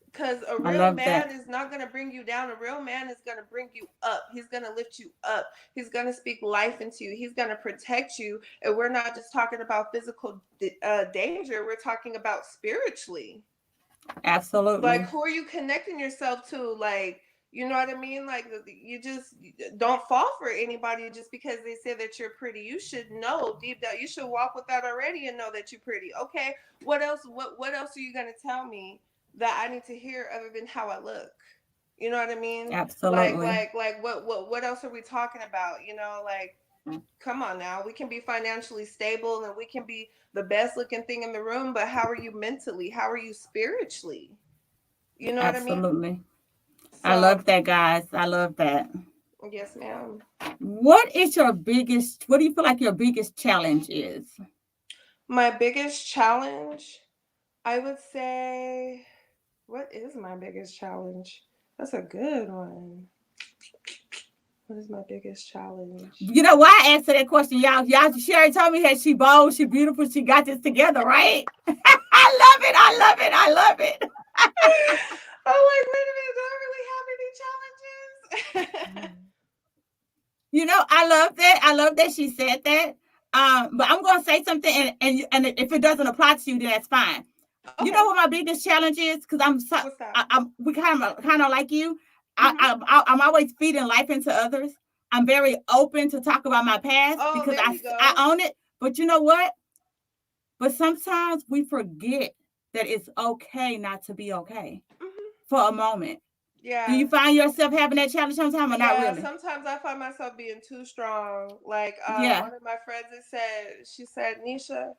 Because a I real love that. man is not going to bring you down. A real man is going to bring you up. He's going to lift you up. He's going to speak life into you. He's going to protect you. And we're not just talking about physical danger, we're talking about spiritually. Like, Absolutely. who are you connecting yourself to? Like, you know what I mean? Like, you just don't fall for anybody just because they say that you're pretty. You should know deep down. You should walk with that already and know that you're pretty. Okay, what else? What else are you gonna tell me that I need to hear other than how I look? You know what I mean? Absolutely. What else are we talking about? Like, come on now. We can be financially stable and we can be the best looking thing in the room, but how are you mentally? How are you spiritually? You know what I mean? Absolutely. I So, love that, guys. I love that. yes, ma'am. What do you feel like your biggest challenge is? My biggest challenge, I would say, what is my biggest challenge? That's a good one. What is my biggest challenge? You know why I answer that question, y'all? She already told me that she bold, she beautiful, she got this together, right? I love it. I love it. I love it. I'm like, wait a minute, do I really have any challenges? I love that. I love that she said that. But I'm gonna say something, and if it doesn't apply to you, then that's fine. You Okay, know what my biggest challenge is? Because what's that? we kind of like you. Hmm. I'm always feeding life into others. I'm very open to talk about my past Oh, because there we I go. own it. But you know what? But sometimes we forget that it's okay not to be okay Hmm. for a moment. Do you Yeah. find yourself having that challenge sometimes or not Yeah, really? sometimes I find myself being too strong. Like, Yeah, one of my friends has said, she said, Nisha,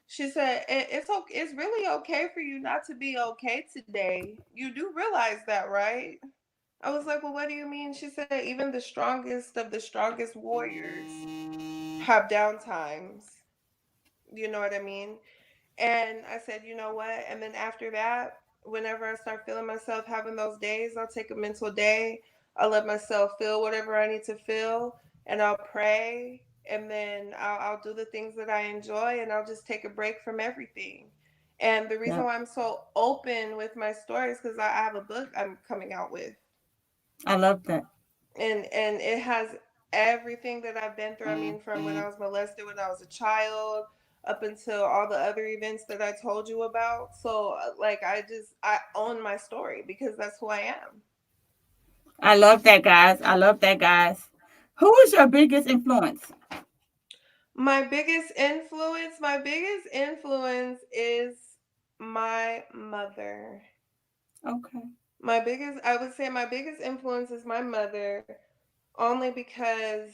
she said, it's okay. It's really okay for you not to be okay today. You do realize that, right? I was like, well, what do you mean? She said, even the strongest of the strongest warriors have down times. You know what I mean? And I said, you know what? And then after that, whenever I start feeling myself having those days, I'll take a mental day. I'll let myself feel whatever I need to feel, and I'll pray, and then I'll do the things that I enjoy, and I'll just take a break from everything. And the reason Yeah, why I'm so open with my stories because I have a book I'm coming out with, I love that. and it has everything that I've been through. I mean, from when I was molested when I was a child up until all the other events that I told you about. So like I own my story because that's who I am. I love that, guys. I love that, guys. Who is your biggest influence? My biggest influence is my mother. Okay. I would say my biggest influence is my mother, only because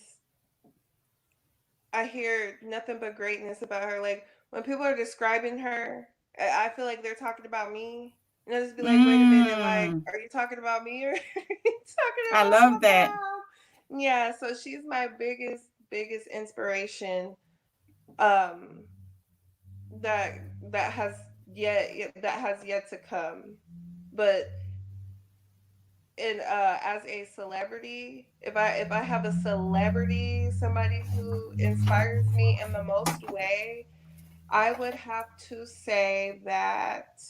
I hear nothing but greatness about her. Like when people are describing her, I feel like they're talking about me. And I'll just be like, wait a minute, like, Mm, are you talking about me or are you talking I about love my that. mom? Yeah, so she's my biggest inspiration. Um, that that has yet to come. But in as a celebrity, if I have a celebrity, somebody who inspires me in the most way, I would have to say that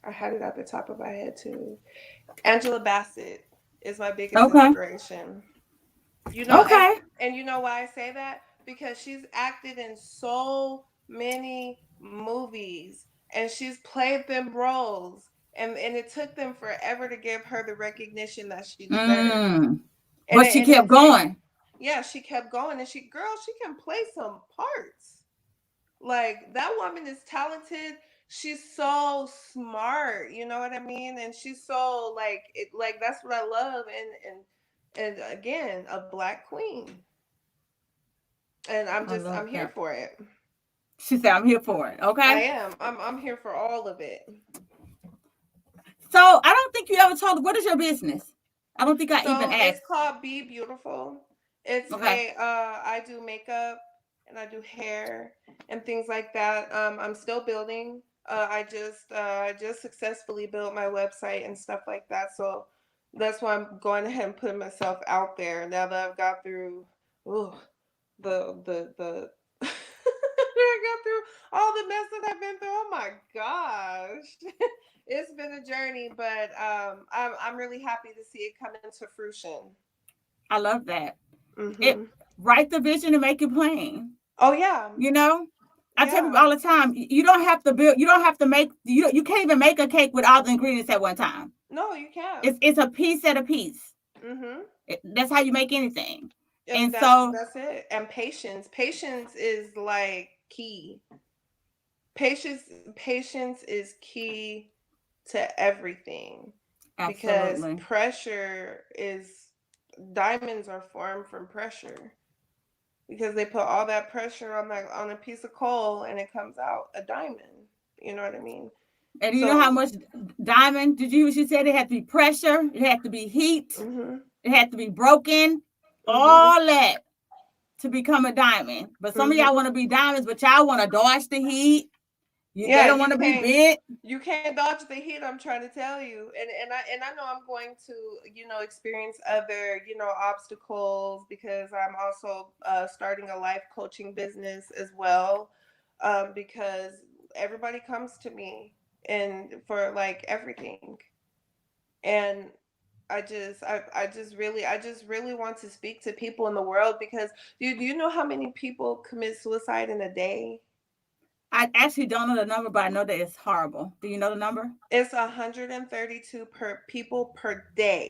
I had it at the top of my head too. Angela Bassett is my biggest Okay. inspiration. You know, Okay. and you know why I say that? Because she's acted in so many movies and she's played them roles, and it took them forever to give her the recognition that she deserved. Mm. And But it she and it kept takes going. yeah, she kept going, and she can play some parts. Like that woman is talented. She's so smart, you know what I mean? And she's so like that's what I love, and again, a black queen. And I love I'm here that. for it. She said, I'm here for it. I Okay. am. I'm here for all of it. So I don't think you ever told what is your business? I don't think I even So it's asked. called Be Beautiful. It's Okay. a I do makeup and I do hair and things like that. I'm still building. I just successfully built my website and stuff like that. So that's why I'm going ahead and putting myself out there now that I've got through ooh, the I got through all the mess that I've been through. Oh my gosh. It's been a journey, but I'm really happy to see it come into fruition. I love that. It Hmm. write the vision and make it plain. Oh yeah, You know? I tell people yeah. all the time, you don't have to build, you don't have to make you can't even make a cake with all the ingredients at one time. No, you can't. It's a piece at a piece. Hmm. That's how you make anything. And And so that's it. And patience is like key. Patience is key to everything because absolutely. pressure is diamonds are formed from pressure because they put all that pressure on a piece of coal and it comes out a diamond. You know what I mean? And you know how So, much diamond did you she said it had to be pressure, it had to be heat, mhm, it had to be broken, mhm, all that to become a diamond. But some of y'all mhm. want to be diamonds, but y'all want to dodge the heat. They Yeah, don't want to be bent. you can't dodge the heat. I'm trying to tell you, and I know I'm going to experience other obstacles because I'm also starting a life coaching business as well, because everybody comes to me and for like everything, and I just really want to speak to people in the world because do you know how many people commit suicide in a day? I actually don't know the number, but I know that it's horrible. Do you know the number? It's 132 per people per day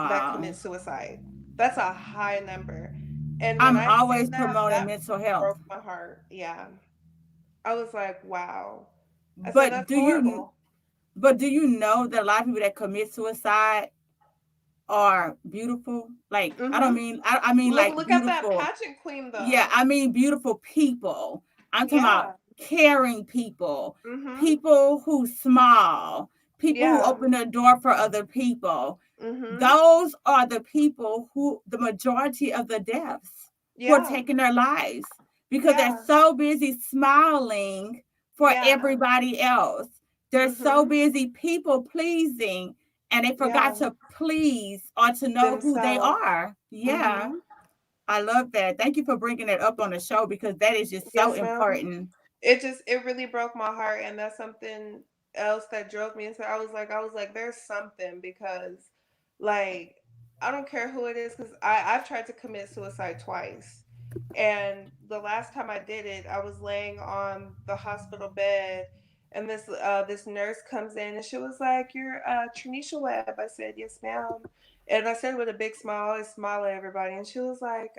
that commit Wow. suicide. That's a high number. And when I'm I always seen that, promoting that mental health. broke my heart. Yeah. I was like, wow. I said, But that's horrible. do you know that a lot of people that commit suicide are beautiful? Like I don't Mm-hmm. mean I mean like Look at that beautiful. pageant queen Yeah, though. I mean beautiful people. I'm talking about Yeah. caring people, Mm-hmm. people who smile, people who Yeah. open their door for other people. Mm-hmm. Those are the people who the majority of the deaths who are Yeah. taking their lives because they're Yeah. so busy smiling for Yeah. everybody else. They're so Mm-hmm. busy people pleasing and they forgot to please or to know who they themselves. are. Yeah. I love that. Thank you for bringing it up on the show because that is just so Yes, ma'am. important. It really broke my heart, and that's something else that drove me into. I was like, there's something, because, like, I don't care who it is, because I've tried to commit suicide twice, and the last time I did it, I was laying on the hospital bed, and this nurse comes in, and she was like, "You're Troineshia Webb." I said, "Yes, ma'am." And I said with a big smile, I smile at everybody, and she was like,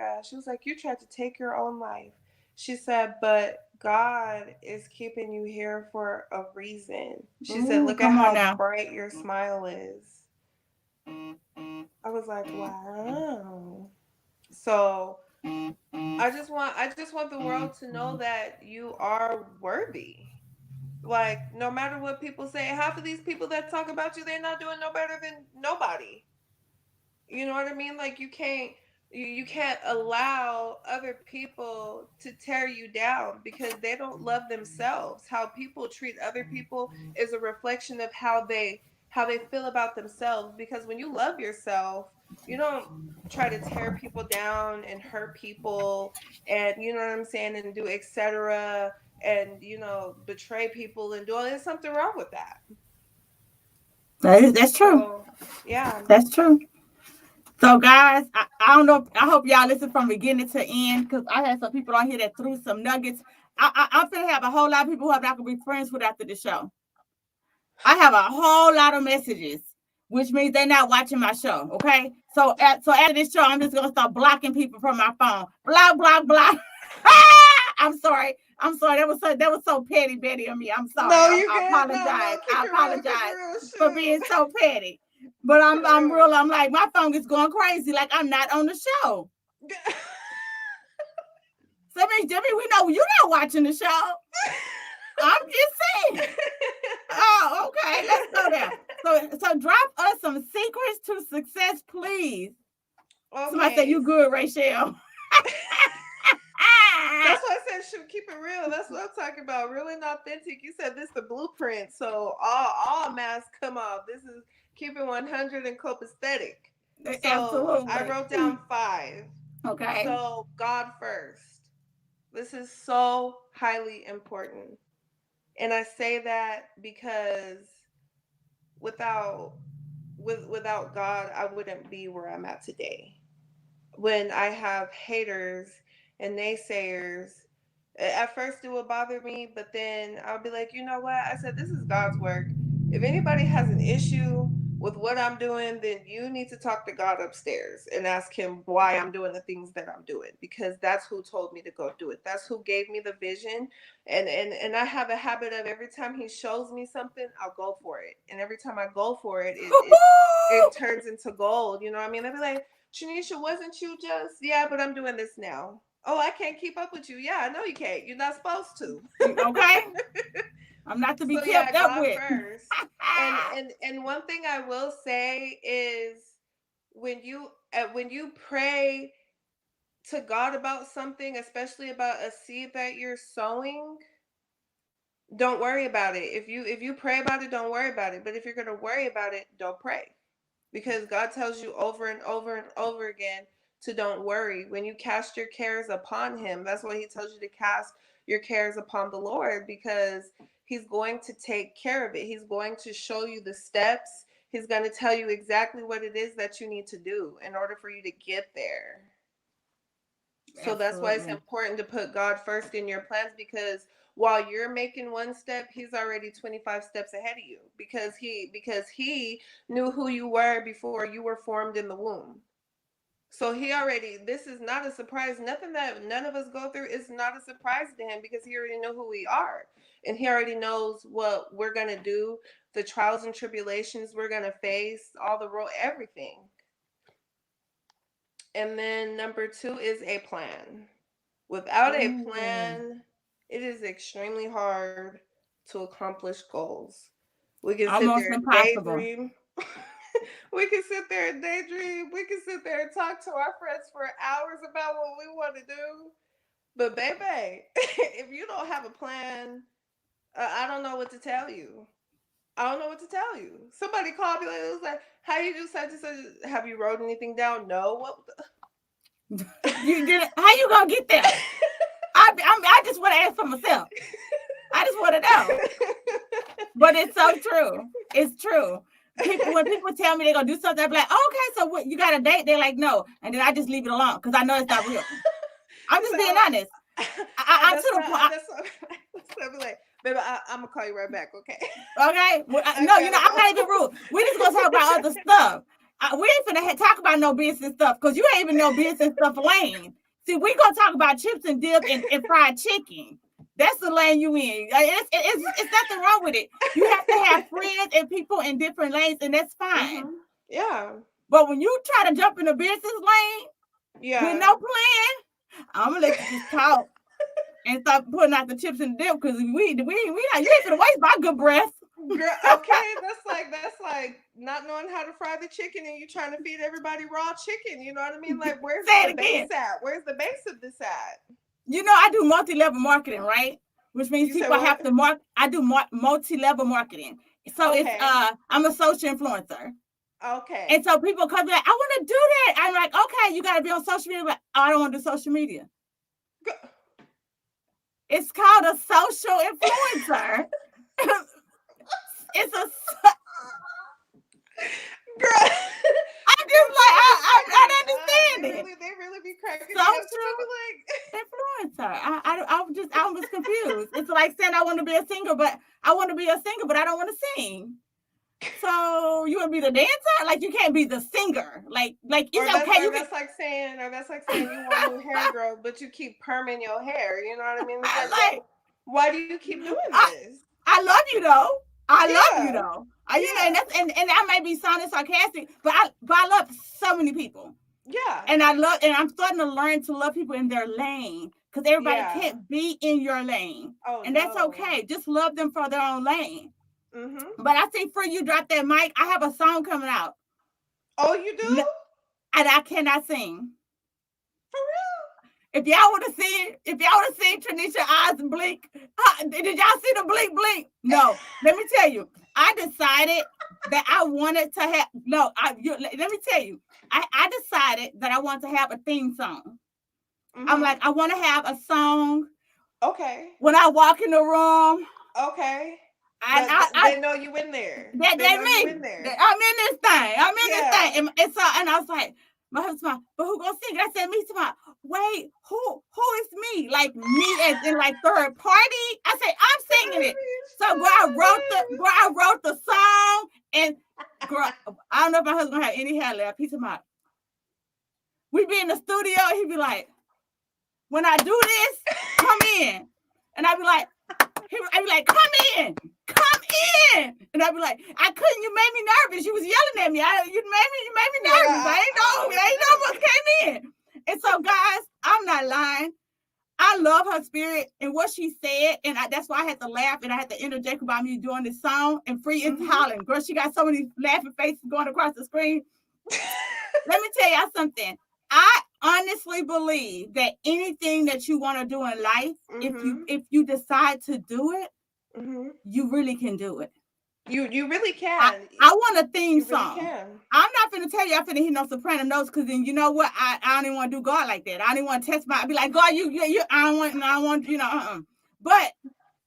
"You tried to take your own life." She said, "But God is keeping you here for a reason." She said, Ooh, "Look at come on how now. bright your smile is." I was like, "Wow." So I just want the world to know that you are worthy. Like, no matter what people say, half of these people that talk about you, they're not doing no better than nobody. You know what I mean? Like, you can't allow other people to tear you down because they don't love themselves. How people treat other people is a reflection of how they feel about themselves, because when you love yourself, you don't try to tear people down and hurt people, and you know what I'm saying, and do etc., and betray people and do all. There's something wrong with that. That's true. So yeah. That's true. So, guys, I don't know. I hope y'all listen from beginning to end because I had some people on here that threw some nuggets. I'm going to have a whole lot of people who I'm not going to be friends with after the show. I have a whole lot of messages, which means they're not watching my show. Okay. So after this show, I'm just going to start blocking people from my phone. Block, block, block. I'm sorry. I'm sorry. That was so petty, Betty, of me. I'm sorry. No, you I good. No, apologize. no, keep I it real, keep apologize it real. for Shoot. being so petty. But I'm Shoot. real. I'm like, my phone is going crazy. Like I'm not on the show. So Jimmy, we know you're not watching the show. I'm just saying. Oh, okay. Let's go there. So drop us some secrets to success, please. Somebody say Okay. you good, Rachel. That's why I said shoot, keep it real. That's what I'm talking about. Real and authentic. You said this the blueprint. So all masks come off. This is keep it 100 and copacetic. So I Absolutely. wrote down 5. Okay. So God first. This is so highly important. And I say that because without without God, I wouldn't be where I'm at today. When I have haters and naysayers, at first it would bother me, but then I'll be like, you know what? I said, this is God's work. If anybody has an issue with what I'm doing, then you need to talk to God upstairs and ask him why I'm doing the things that I'm doing, because that's who told me to go do it. That's who gave me the vision. And I have a habit of every time he shows me something, I'll go for it. And every time I go for it, it turns into gold. You know what I mean? They'll be like, Troineshia, wasn't you just? Yeah, but I'm doing this now. Oh, I can't keep up with you. Yeah, I know you can't. You're not supposed to. Okay. I'm not to be So kept yeah, up God with. first. And one thing I will say is when you pray to God about something, especially about a seed that you're sowing, don't worry about it. If you pray about it, don't worry about it. But if you're gonna worry about it, don't pray. Because God tells you over and over and over again to don't worry. When you cast your cares upon him, that's why he tells you to cast your cares upon the Lord, because he's going to take care of it. He's going to show you the steps. He's going to tell you exactly what it is that you need to do in order for you to get there. So that's why it's Absolutely. important to put God first in your plans, because while you're making one step, he's already 25 steps ahead of you, because he knew who you were before you were formed in the womb. So he already, this is not a surprise. Nothing that none of us go through is not a surprise to him, because he already know who we are. And he already knows what we're going to do, the trials and tribulations we're going to face, all the role, everything. And then number 2 is a plan. Without a Ooh. plan, it is extremely hard to accomplish goals. We can sit Almost there and impossible. daydream. We can sit there and daydream. We can sit there and talk to our friends for hours about what we want to do. But baby, if you don't have a plan, I don't know what to tell you. I don't know what to tell you. Somebody called me, like, it was like, how you do such and such? Have you wrote anything down? No. What? You did. How you gonna get there? I just want to ask for myself. I just want to know. But it's so true. It's true. When people tell me they're gonna do something, I'm like, oh, okay, so what, you got a date? They're like, no, and then I just leave it alone because I know it's not real. I'm just being honest. I'm to the point. I'll be like, baby, I'm gonna call you right back, okay? Okay. Well, no, I'm not even rude. We just gonna talk about other stuff. We ain't finna talk about no business stuff because you ain't even no business stuff lane. See, we gonna talk about chips and dip and fried chicken. That's the lane you in. It's nothing wrong with it. You have to have friends and people in different lanes, and that's fine. Mm-hmm. Yeah. But when you try to jump in a business lane with no plan, I'm gonna let you just talk and start putting out the chips and dip because we not, you ain't gonna waste my good breath. Girl, okay, that's like not knowing how to fry the chicken and you trying to feed everybody raw chicken. You know what I mean? Like, where's the base at? Where's the base of this at? You know, I do multi-level marketing, right? Which means people have to mark. I do multi-level marketing. So it's I'm a social influencer. Okay. And so people come like, I want to do that. I'm like, okay, you got to be on social media. But I don't want to do social media. It's called a social influencer. It's a girl. I'm just like, I understand it. They really be cracking social influencer. I was confused. It's like saying I want to be a singer, but I don't want to sing. So you want to be the dancer? Like you can't be the singer. Like it's okay. That's like saying you want new hair growth, but you keep perming your hair. You know what I mean? It's like, why do you keep doing this? I love you though. I love you though. You know, and I may be sounding sarcastic, but I love so many people. Yeah. And I'm starting to learn to love people in their lane because everybody can't be in your lane. Oh, and that's okay. Just love them for their own lane. Mm-hmm. But I see Free, you drop that mic. I have a song coming out. Oh, you do? And I cannot sing. For real? If y'all would have seen Troineshia eyes blink, did y'all see the blink blink? No. Let me tell you, I decided that I wanted to have let me tell you, I decided that I want to have a theme song. Mm-hmm. I'm like, I want to have a song. Okay. When I walk in the room. Okay. They know you in there. They know you in there. I'm in this thing. And I was like, my husband, but who gonna sing? I said, me tomorrow. Wait, who is me? Like me as in like third party? I said, I'm singing it. So I wrote the song and girl, I don't know if my husband had any hair left. He said, we be in the studio, and he'd be like, when I do this, come in. And I'd be like, come in. And I'd be like, I couldn't, you made me nervous. You was yelling at me. You made me nervous. I ain't know what came in. And so guys, I'm not lying. I love her spirit and what she said. And that's why I had to laugh and I had to interject about me doing this song and Free is hollering. Girl, she got so many laughing faces going across the screen. Let me tell y'all something. I honestly believe that anything that you want to do in life, if you decide to do it, you really can do it. You really can. I want a theme song. Really I'm not finna tell you I'm finna hit no soprano notes because then you know what? I don't even want to do God like that. I don't even want to test I'd be like, God, you I don't want, you know, But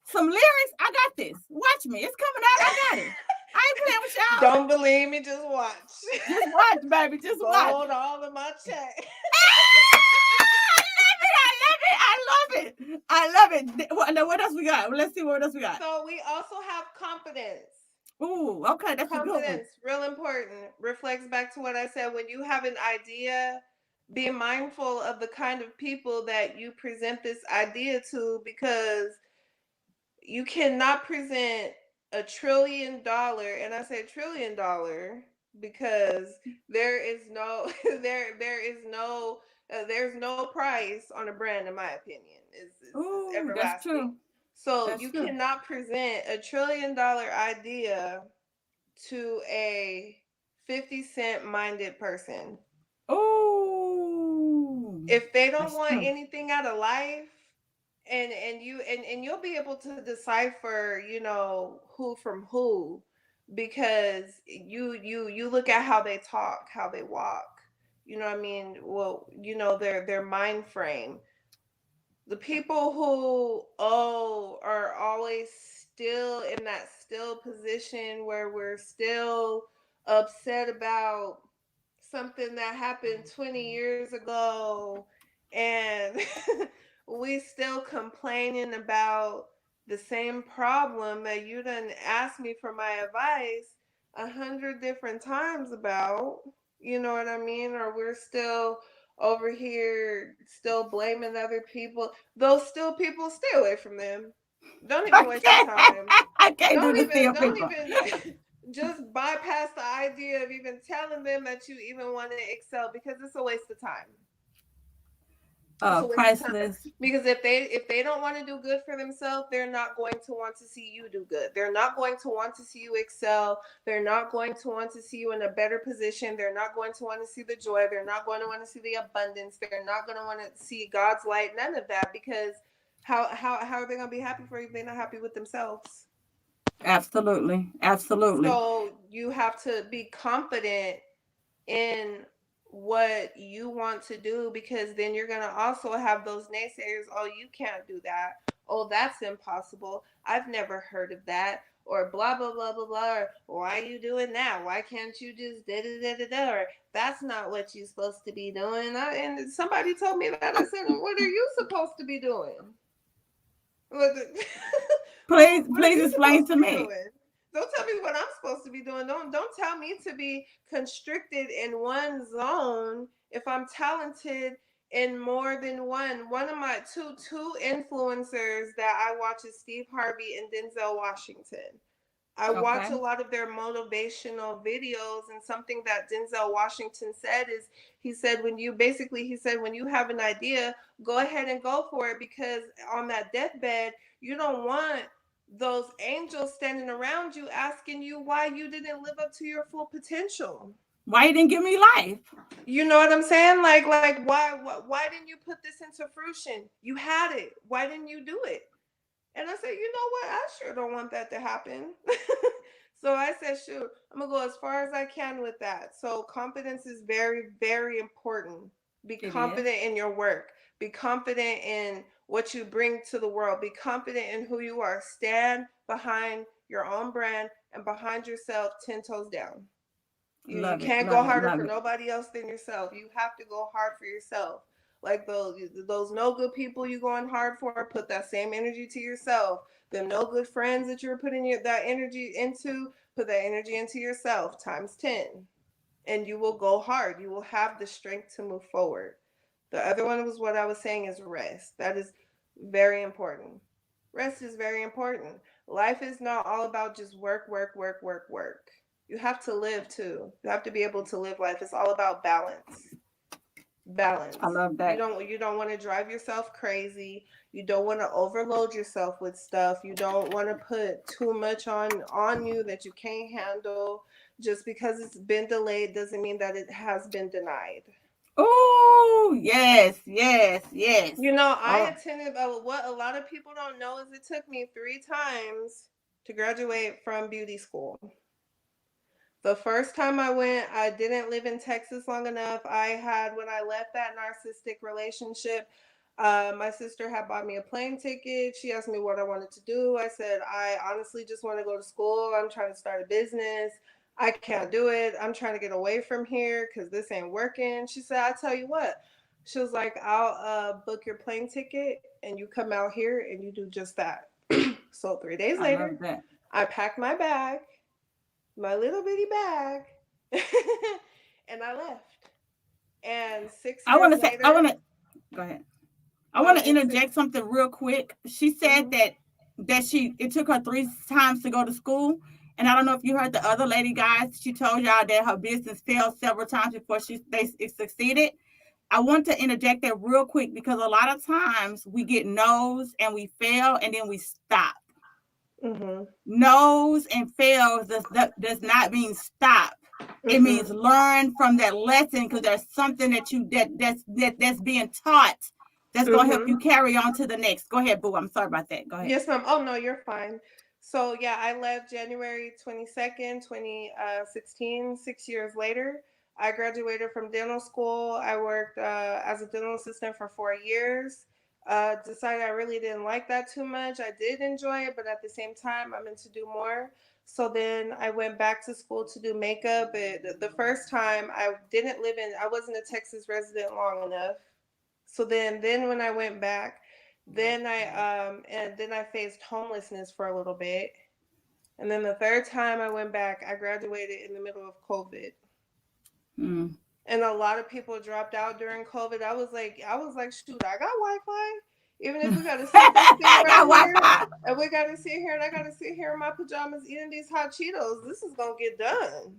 some lyrics, I got this. Watch me. It's coming out. I got it. I ain't playing with y'all. Don't believe me, just watch. Just watch, baby. Just watch. Hold all of my check. I love it. What else we got? Let's see what else we got. So we also have confidence. Ooh, okay. That's confidence. Real important. Reflects back to what I said. When you have an idea, be mindful of the kind of people that you present this idea to, because you cannot present $1 trillion, and I say $1 trillion because there is no there's no price on a brand, in my opinion. It's everlasting. That's true. So you cannot present $1 trillion idea to a 50-cent minded person. Oh, if they don't want anything out of life, and you'll be able to decipher, who from who. because you look at how they talk, how they walk. You know what I mean? Well, you know, their mind frame. The people who are always still in that still position where we're still upset about something that happened 20 years ago, and we still complaining about the same problem that you done asked me for my advice 100 different times about. You know what I mean? Or we're still over here still blaming other people. Those still people, stay away from them. Don't even waste your time. I can't do the still Don't people. even just bypass the idea of even telling them that you even want to excel, because it's a waste of time. It's a waste of time. Priceless. Because if they don't want to do good for themselves, they're not going to want to see you do good. They're not going to want to see you excel. They're not going to want to see you in a better position. They're not going to want to see the joy. They're not going to want to see the abundance. They're not going to want to see God's light. None of that, because how are they going to be happy for you if they're not happy with themselves? Absolutely. Absolutely. So you have to be confident in what you want to do, because then you're going to also have those naysayers. Oh, you can't do that. Oh, that's impossible. I've never heard of that. Or blah, blah, blah, blah, blah. Or why are you doing that? Why can't you just da da da da da? Or that's not what you're supposed to be doing. And somebody told me that. I said, what are you supposed to be doing? Please explain to me. Don't tell me what I'm supposed to be doing. Don't tell me to be constricted in one zone if I'm talented in more than one. One of my two influencers that I watch is Steve Harvey and Denzel Washington. I watch a lot of their motivational videos, and something that Denzel Washington said is, he said when you have an idea, go ahead and go for it, because on that deathbed, you don't want those angels standing around you asking you why you didn't live up to your full potential. Why you didn't give me life? You know what I'm saying? Like why didn't you put this into fruition? You had it. Why didn't you do it? And I said, you know what? I sure don't want that to happen. So I said, shoot, I'm going to go as far as I can with that. So confidence is very, very important. Be confident in your work. Be confident in what you bring to the world. Be confident in who you are. Stand behind your own brand and behind yourself 10 toes down. You can't go harder for nobody else than yourself. You have to go hard for yourself. Like those no good people you going hard for, put that same energy to yourself. The no good friends that you're putting that energy into, put that energy into yourself times 10. And you will go hard. You will have the strength to move forward. The other one was what I was saying is rest. That is very important. Rest is very important. Life is not all about just work, work, work, work, work. You have to live too. You have to be able to live life. It's all about balance. Balance. I love that. You don't want to drive yourself crazy. You don't want to overload yourself with stuff. You don't want to put too much on you that you can't handle. Just because it's been delayed doesn't mean that it has been denied. Oh, yes, yes, yes. You know, I attended, what a lot of people don't know is it took me 3 times to graduate from beauty school. The first time I went, I didn't live in Texas long enough. When I left that narcissistic relationship, my sister had bought me a plane ticket. She asked me what I wanted to do. I said, I honestly just want to go to school. I'm trying to start a business. I can't do it. I'm trying to get away from here because this ain't working. She said, I tell you what. She was like, I'll book your plane ticket and you come out here and you do just that. So 3 days later, I packed my bag, my little bitty bag, and I left. And 6 years I want to go ahead. I want to interject something real quick. She said that it took her 3 times to go to school. And I don't know if you heard the other lady, guys. She told y'all that her business failed several times before it succeeded. I want to interject that real quick because a lot of times we get no's and we fail and then we stop. Mm-hmm. No's and fails does not mean stop. Mm-hmm. It means learn from that lesson because there's something that's being taught that's going to help you carry on to the next. Go ahead, boo. I'm sorry about that. Go ahead. Yes, ma'am. Oh, no, you're fine. So yeah, I left January 22nd, 2016. 6 years later, I graduated from dental school. I worked as a dental assistant for 4 years. Decided I really didn't like that too much. I did enjoy it, but at the same time, I meant to do more. So then I went back to school to do makeup. The first time I wasn't a Texas resident long enough. So then when I went back, then I faced homelessness for a little bit. And then the third time I went back, I graduated in the middle of COVID. Mm. And a lot of people dropped out during COVID. I was like, shoot, I got Wi-Fi. Even if we gotta sit this thing I got right here, Wi-Fi. and we gotta sit here, and I gotta sit here in my pajamas eating these hot Cheetos, this is gonna get done.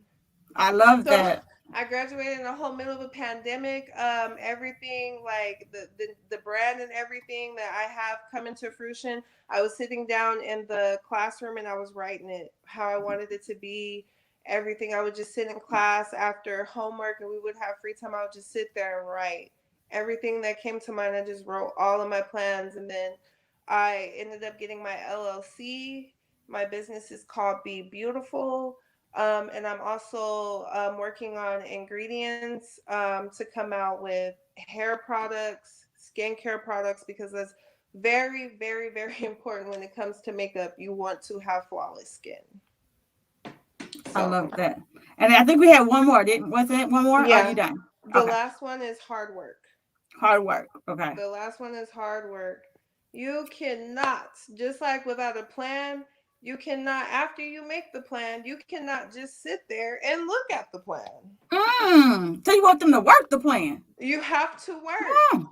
I love So that. I graduated in the whole middle of a pandemic. Everything like the brand and everything that I have coming to fruition. I was sitting down in the classroom and I was writing it how I wanted it to be. Everything. I would just sit in class after homework and we would have free time. I would just sit there and write everything that came to mind. I just wrote all of my plans, and then I ended up getting my LLC. My business is called Be Beautiful. And I'm also working on ingredients to come out with hair products, skincare products, because that's very, very, very important when it comes to makeup. You want to have flawless skin. I So, love that. And I think we had one more. Wasn't it one more? Are you yeah, done? the Okay. last one is hard work. Hard work. Okay. The last one is hard work. You cannot, just like without a plan, you cannot, after you make the plan, you cannot just sit there and look at the plan. So you want them to work the plan? You have to work. Mm.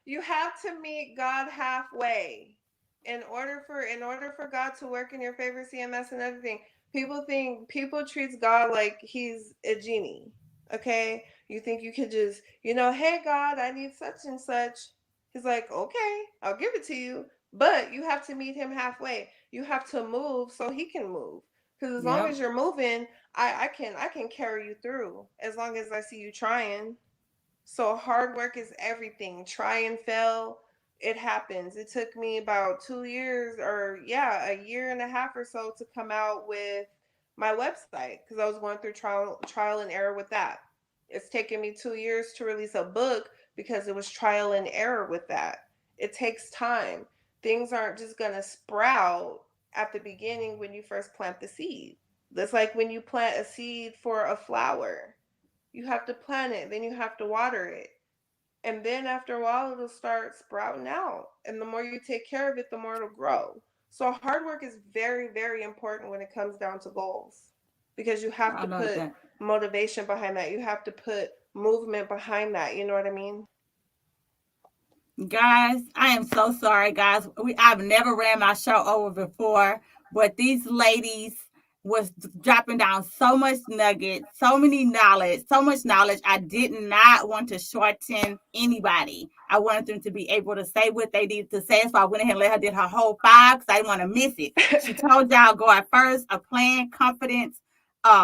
You have to meet God halfway. In order for God to work in your favor. See, and that's another thing. People treats God like he's a genie. Okay? You think you could just, hey God, I need such and such. He's like, okay, I'll give it to you. But you have to meet him halfway. You have to move so he can move. Because as long Yep. as you're moving, I can carry you through as long as I see you trying. So hard work is everything. Try and fail. It happens. It took me about 2 years, or yeah, a year and a half or so to come out with my website because I was going through trial and error with that. It's taken me 2 years to release a book because it was trial and error with that. It takes time. Things aren't just gonna sprout at the beginning when you first plant the seed. That's like when you plant a seed for a flower. You have to plant it, then you have to water it. And then after a while, it'll start sprouting out. And the more you take care of it, the more it'll grow. So hard work is very, very important when it comes down to goals because you have I to love put that. motivation behind that. You have to put movement behind that. You know what I mean? Guys, I am so sorry, guys. I've never ran my show over before, but these ladies was dropping down so much nuggets, so much knowledge. I did not want to shorten anybody. I wanted them to be able to say what they needed to say. So I went ahead and let her did her whole 5 because I didn't want to miss it. She told y'all go at first, a plan, confidence,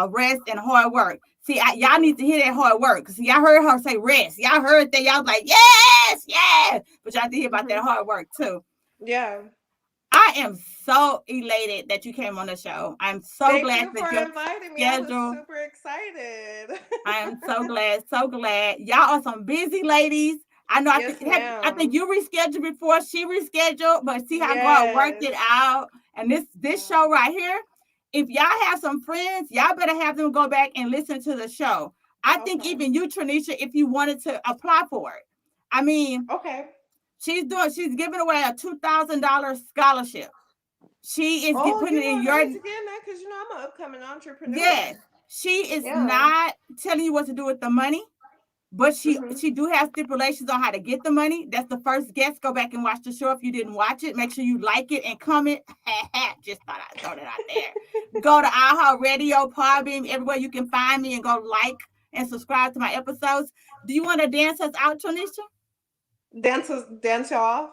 rest, and hard work. See, y'all need to hear that hard work. See, y'all heard her say rest. Y'all heard that. Y'all was like, yes, yes. But y'all have to hear about that hard work too. Yeah. I am so elated that you came on the show. I'm so Thank glad you that for your inviting me. I was schedule. super excited. I am so glad, so glad. Y'all are some busy ladies. I know. Yes, I think ma'am. you rescheduled before she rescheduled, but see how God worked Yes. it out. And this show right here, if y'all have some friends, y'all better have them go back and listen to the show. I think Okay. even you, Troineshia, if you wanted to apply for it, I mean, Okay. she's giving away a $2,000 scholarship. She is Oh, putting it in I your. need to get in that because I'm an upcoming Yes, entrepreneur. she is Yeah. not telling you what to do with the money, but Mm-hmm. she do have stipulations on how to get the money. That's the first guest. Go back and watch the show if you didn't watch it. Make sure you like it and comment. Just thought I'd throw that out there. Go to iHeartRadio, Podbean, everywhere you can find me, and go like and subscribe to my episodes. Do you want to dance us out, Troineshia? Dance off.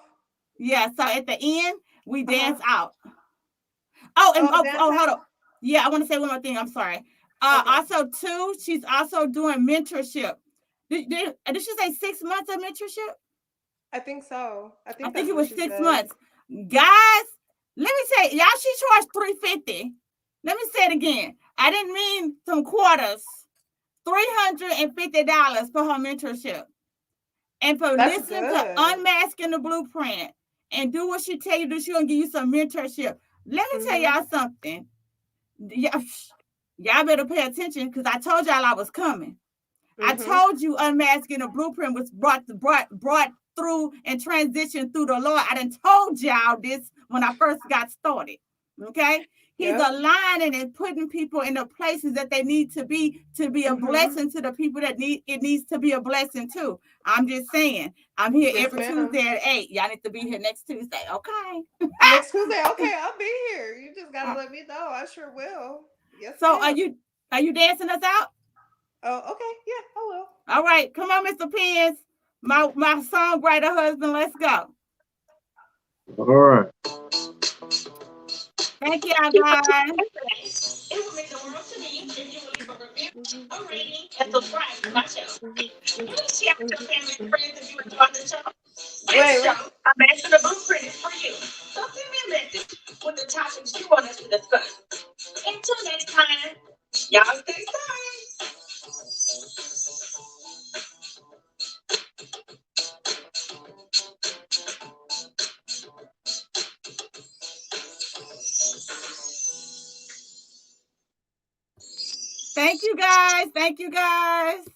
Yeah. So at the end, we Uh-huh. dance out. Oh, and Oh, dance hold out. on. Yeah, I want to say one more thing. I'm sorry. Okay. Also, too, she's also doing mentorship. Did she say 6 months of mentorship? I think so. I I think think that's it what was she six said. months. Guys, Let me say, y'all, she charged $350. Let me say it again. I didn't mean some quarters. $350 for her mentorship. And for That's listening to good. Unmasking the Blueprint and do what she tell you to do, she gonna give you some mentorship. Let me tell y'all something. Y'all better pay attention because I told y'all I was coming. I told you Unmasking the Blueprint was brought through and transitioned through the Lord. I done told y'all this when I first got started. Okay? He's aligning and putting people in the places that they need to be a blessing to the people that needs to be a blessing to. I'm just saying. I'm here every Tuesday at 8. Y'all need to be here next Tuesday. Okay? Next Tuesday. Okay, I'll be here. You just gotta let me know. I sure will. Yes. So ma'am. are you dancing us out? Oh, okay. Yeah, I will. All right, come on, Mr. Pence. My songwriter husband, let's go. All right. Thank y'all, guys. It would mean the world to me if you would leave a review, a rating, and subscribe to my show. Please share with your family and friends if you enjoyed the show. This show, I'm asking the blueprint is for you. So send me a message with the topics you want us to discuss. Until next time, y'all stay safe. Thank you, guys. Thank you, guys.